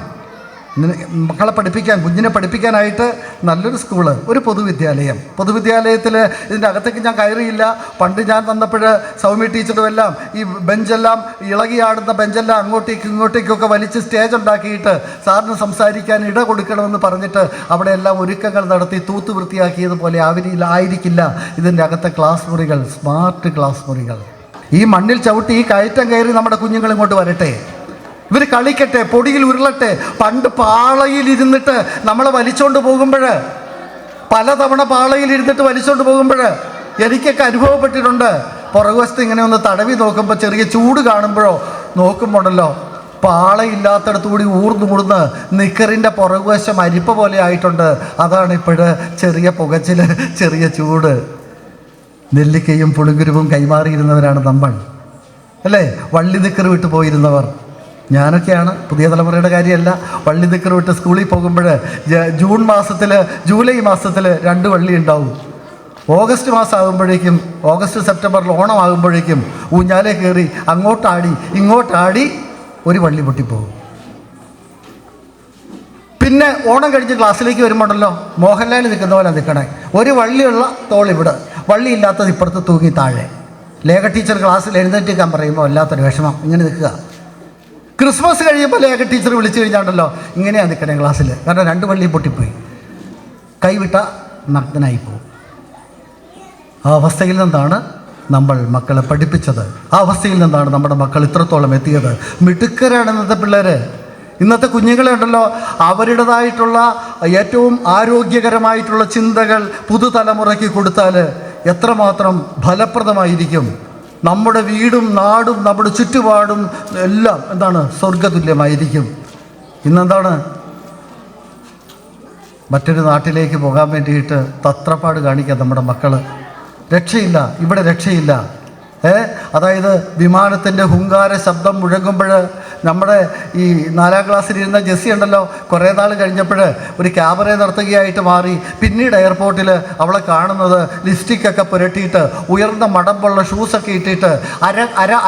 മക്കളെ പഠിപ്പിക്കാൻ, കുഞ്ഞിനെ പഠിപ്പിക്കാനായിട്ട് നല്ലൊരു സ്കൂള്, ഒരു പൊതുവിദ്യാലയത്തിൽ ഇതിൻ്റെ അകത്തേക്ക് ഞാൻ കയറിയില്ല. പണ്ട് ഞാൻ വന്നപ്പോൾ സൗമ്യ ടീച്ചറും എല്ലാം ഈ ബെഞ്ചെല്ലാം ഇളകിയാടുന്ന ബെഞ്ചെല്ലാം അങ്ങോട്ടേക്കും ഇങ്ങോട്ടേക്കൊക്കെ വലിച്ച് സ്റ്റേജ് ഉണ്ടാക്കിയിട്ട് സാറിന് സംസാരിക്കാൻ ഇട കൊടുക്കണമെന്ന് പറഞ്ഞിട്ട് അവിടെ എല്ലാം ഒരുക്കങ്ങൾ നടത്തി തൂത്ത് വൃത്തിയാക്കിയതുപോലെ ആയിരിക്കില്ല ഇതിൻ്റെ അകത്തെ ക്ലാസ് മുറികൾ, സ്മാർട്ട് ക്ലാസ് മുറികൾ. ഈ മണ്ണിൽ ചവിട്ടി ഈ കയറ്റം കയറി നമ്മുടെ കുഞ്ഞുങ്ങൾ ഇങ്ങോട്ട് വരട്ടെ, ഇവർ കളിക്കട്ടെ, പൊടിയിൽ ഉരുളട്ടെ. പണ്ട് പാളയിലിരുന്നിട്ട് നമ്മളെ വലിച്ചോണ്ട് പോകുമ്പോൾ, പലതവണ പാളയിലിരുന്നിട്ട് വലിച്ചോണ്ട് പോകുമ്പോൾ എനിക്കൊക്കെ അനുഭവപ്പെട്ടിട്ടുണ്ട്. പുറകുവശത്ത് ഇങ്ങനെ ഒന്ന് തടവി നോക്കുമ്പോൾ ചെറിയ ചൂട് കാണുമ്പോഴോ നോക്കുമ്പോണ്ടല്ലോ പാളയില്ലാത്തടത്തുകൂടി ഊർന്ന് നിക്കറിൻ്റെ പുറകുവശം അരിപ്പ പോലെ ആയിട്ടുണ്ട്. അതാണ് ഇപ്പോഴ് ചെറിയ പുകച്ചിൽ, ചെറിയ ചൂട്. നെല്ലിക്കയും പുളുങ്കുരുവും കൈമാറിയിരുന്നവരാണ് നമ്മൾ, അല്ലേ? വള്ളി നിക്കർ വിട്ട് പോയിരുന്നവർ ഞാനൊക്കെയാണ്. പുതിയ തലമുറയുടെ കാര്യമല്ല. വള്ളി നിക്കർ വിട്ട് സ്കൂളിൽ പോകുമ്പോൾ ജൂലൈ മാസത്തിൽ 2 വള്ളി ഉണ്ടാവും. ഓഗസ്റ്റ് മാസം ആകുമ്പോഴേക്കും, ഓഗസ്റ്റ് സെപ്റ്റംബറിൽ ഓണം ആകുമ്പോഴേക്കും ഊഞ്ഞാലേ കയറി അങ്ങോട്ടാടി ഇങ്ങോട്ടാടി ഒരു വള്ളി പൊട്ടിപ്പോകും. പിന്നെ ഓണം കഴിഞ്ഞ് ക്ലാസ്സിലേക്ക് വരുമ്പോഴല്ലോ മോഹൻലാൽ നിൽക്കുന്ന പോലെ നിൽക്കണേ. ഒരു വള്ളിയുള്ള തോളിവിടെ, വള്ളിയില്ലാത്തത് ഇപ്പുറത്ത് തൂങ്ങി താഴെ. ലേഖ ടീച്ചർ ക്ലാസ്സിൽ എഴുന്നേറ്റിക്കാൻ പറയുമ്പോൾ വല്ലാത്തൊരു വിഷമം, ഇങ്ങനെ നിൽക്കുക. ക്രിസ്മസ് കഴിയുമ്പോൾ ലേഖ ടീച്ചർ വിളിച്ചു കഴിഞ്ഞാണ്ടല്ലോ ഇങ്ങനെയാണ് നിൽക്കണേ ക്ലാസ്സിൽ. കാരണം 2 വള്ളി പൊട്ടിപ്പോയി, കൈവിട്ട നഗ്നനായിപ്പോവും. ആ അവസ്ഥയിൽ നിന്നാണ് നമ്മൾ മക്കളെ പഠിപ്പിച്ചത്. ആ അവസ്ഥയിൽ നിന്നാണ് നമ്മുടെ മക്കൾ ഇത്രത്തോളം എത്തിയത്. മിടുക്കരാണ് ഇന്നത്തെ പിള്ളേർ. ഇന്നത്തെ കുഞ്ഞുങ്ങളെ ഉണ്ടല്ലോ, അവരുടേതായിട്ടുള്ള ഏറ്റവും ആരോഗ്യകരമായിട്ടുള്ള ചിന്തകൾ പുതുതലമുറയ്ക്ക് കൊടുത്താൽ എത്രമാത്രം ഫലപ്രദമായിരിക്കും. നമ്മുടെ വീടും നാടും നമ്മുടെ ചുറ്റുപാടും എല്ലാം എന്താണ്, സ്വർഗതുല്യമായിരിക്കും. ഇന്നെന്താണ്, മറ്റൊരു നാട്ടിലേക്ക് പോകാൻ വേണ്ടിയിട്ട് തത്രപ്പാട് കാണിക്കുക നമ്മുടെ മക്കൾ. രക്ഷയില്ല, ഇവിടെ രക്ഷയില്ല. അതായത് വിമാനത്തിൻ്റെ ഹുങ്കാര ശബ്ദം മുഴങ്ങുമ്പോൾ നമ്മുടെ ഈ 4ാം ക്ലാസ്സിലിരുന്ന ജെസ്സി ഉണ്ടല്ലോ, കുറേ നാൾ കഴിഞ്ഞപ്പോൾ ഒരു ക്യാമറ നടത്തുകയായിട്ട് മാറി. പിന്നീട് എയർപോർട്ടിൽ അവളെ കാണുന്നത് ലിപ്സ്റ്റിക്കൊക്കെ പുരട്ടിയിട്ട് ഉയർന്ന മടമ്പുള്ള ഷൂസൊക്കെ ഇട്ടിട്ട്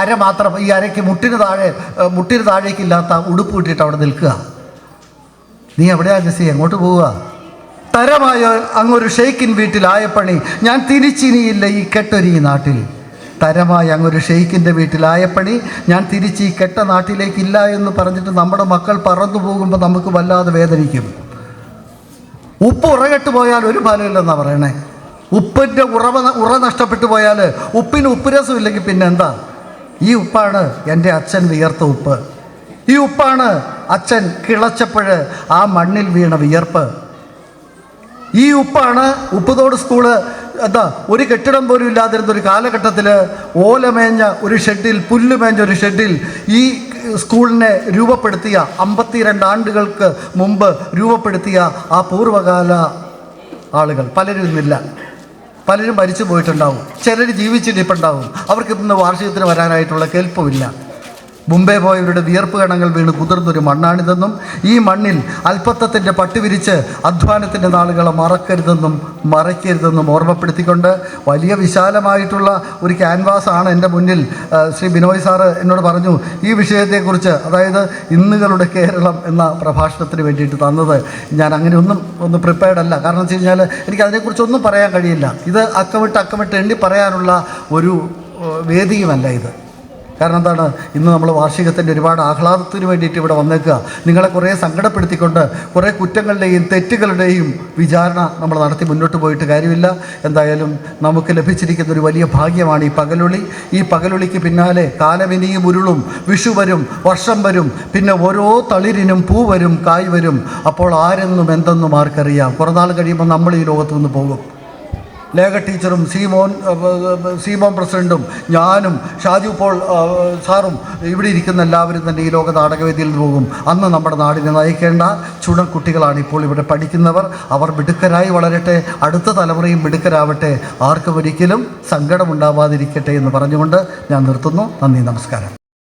അര മാത്രം, ഈ അരയ്ക്ക് മുട്ടിന് താഴേക്കില്ലാത്ത ഉടുപ്പ് ഇട്ടിട്ട് അവിടെ നിൽക്കുക. നീ എവിടെയാ ജെസ്സി, എങ്ങോട്ട് പോവുക? തരമായ അങ്ങൊരു ഷെയ്ക്കിൻ വീട്ടിലായപ്പണി ഞാൻ തിരിച്ചിനിയില്ല ഈ കെട്ടൊരു ഈ നാട്ടിൽ. തരമായി അങ്ങൊരു ഷെയ്ക്കിൻ്റെ വീട്ടിലായപ്പണി ഞാൻ തിരിച്ച് ഈ കെട്ട നാട്ടിലേക്കില്ല എന്ന് പറഞ്ഞിട്ട് നമ്മുടെ മക്കൾ പറന്നു പോകുമ്പോൾ നമുക്ക് വല്ലാതെ വേദനിക്കും. ഉപ്പ് ഉറകെട്ട് പോയാൽ ഒരു ഫലമില്ലെന്നാണ് പറയണേ. ഉപ്പിൻ്റെ ഉറ നഷ്ടപ്പെട്ടു പോയാൽ, ഉപ്പിന് ഉപ്പുരസം ഇല്ലെങ്കിൽ പിന്നെ എന്താ? ഈ ഉപ്പാണ് എൻ്റെ അച്ഛൻ വിയർത്ത ഉപ്പ്. ഈ ഉപ്പാണ് അച്ഛൻ കിളച്ചപ്പോൾ ആ മണ്ണിൽ വീണ വിയർപ്പ്. ഈ ഉപ്പാണ് ഉപ്പുതോട് സ്കൂള് എന്താ ഒരു കെട്ടിടം പോലും ഇല്ലാതിരുന്ന ഒരു കാലഘട്ടത്തിൽ ഓലമേഞ്ഞ ഒരു ഷെഡിൽ, പുല്ലുമേഞ്ഞ ഒരു ഷെഡിൽ ഈ സ്കൂളിനെ രൂപപ്പെടുത്തിയ 52 ആണ്ടുകൾക്ക് മുമ്പ് രൂപപ്പെടുത്തിയ ആ പൂർവ്വകാല ആളുകൾ പലരും ഇന്നില്ല. പലരും മരിച്ചു പോയിട്ടുണ്ടാവും, ചിലർ ജീവിച്ചിരിപ്പുണ്ടാവും. അവർക്ക് ഇന്ന് വാർഷികത്തിന് വരാനായിട്ടുള്ള കേൾപ്പുമില്ല. മുമ്പേ പോയവരുടെ വിയർപ്പ് കണങ്ങൾ വീണ് കുതിർന്നൊരു മണ്ണാണിതെന്നും ഈ മണ്ണിൽ അല്പത്തത്തിൻ്റെ പട്ടി വിരിച്ച് അധ്വാനത്തിൻ്റെ നാളുകളെ മറയ്ക്കരുതെന്നും ഓർമ്മപ്പെടുത്തിക്കൊണ്ട് വലിയ വിശാലമായിട്ടുള്ള ഒരു ക്യാൻവാസാണ് എൻ്റെ മുന്നിൽ ശ്രീ ബിനോയ് സാറ് എന്നോട് പറഞ്ഞു ഈ വിഷയത്തെക്കുറിച്ച്, അതായത് ഇന്നുകളുടെ കേരളം എന്ന പ്രഭാഷണത്തിന് വേണ്ടിയിട്ട് തന്നത്. ഞാൻ അങ്ങനെ ഒന്ന് പ്രിപ്പയർഡ് അല്ല. കാരണം വെച്ച് കഴിഞ്ഞാൽ എനിക്ക് അതിനെക്കുറിച്ചൊന്നും പറയാൻ കഴിയില്ല. ഇത് അക്കമിട്ട് എണ്ണി പറയാനുള്ള ഒരു വേദിയുമല്ല ഇത്. കാരണം എന്താണ്, ഇന്ന് നമ്മൾ വാർഷികത്തിൻ്റെ ഒരുപാട് ആഹ്ലാദത്തിന് വേണ്ടിയിട്ട് ഇവിടെ വന്നേക്കുക. നിങ്ങളെ കുറേ സങ്കടപ്പെടുത്തിക്കൊണ്ട് കുറേ കുറ്റങ്ങളുടെയും തെറ്റുകളുടെയും വിചാരണ നമ്മൾ നടത്തി മുന്നോട്ട് പോയിട്ട് കാര്യമില്ല. എന്തായാലും നമുക്ക് ലഭിച്ചിരിക്കുന്ന ഒരു വലിയ ഭാഗ്യമാണ് ഈ പകലൊളി. ഈ പകലൊളിക്ക് പിന്നാലെ കാലമിനിയും ഉരുളും, വിഷു വരും, വർഷം വരും, പിന്നെ ഓരോ തളിരിനും പൂ വരും, കായ് വരും. അപ്പോൾ ആരെന്നും എന്തെന്നും ആർക്കറിയാം. കുറേ നാൾ കഴിയുമ്പോൾ നമ്മൾ ഈ ലോകത്തു നിന്ന് പോകും. ലേഖ ടീച്ചറും സീമോൻ പ്രസിഡൻറ്റും ഞാനും ഷാജു പോൾ സാറും ഇവിടെ ഇരിക്കുന്ന എല്ലാവരും തന്നെ ഈ ലോക നാടകവേദിയിൽ നിന്ന് പോകും. അന്ന് നമ്മുടെ നാടിനെ നയിക്കേണ്ട ചുണക്കുട്ടികളാണ് ഇപ്പോൾ ഇവിടെ പഠിക്കുന്നവർ. അവർ മിടുക്കരായി വളരട്ടെ, അടുത്ത തലമുറയും മിടുക്കരാവട്ടെ, ആർക്കും ഒരിക്കലും സങ്കടമുണ്ടാവാതിരിക്കട്ടെ എന്ന് പറഞ്ഞുകൊണ്ട് ഞാൻ നിർത്തുന്നു. നന്ദി, നമസ്കാരം.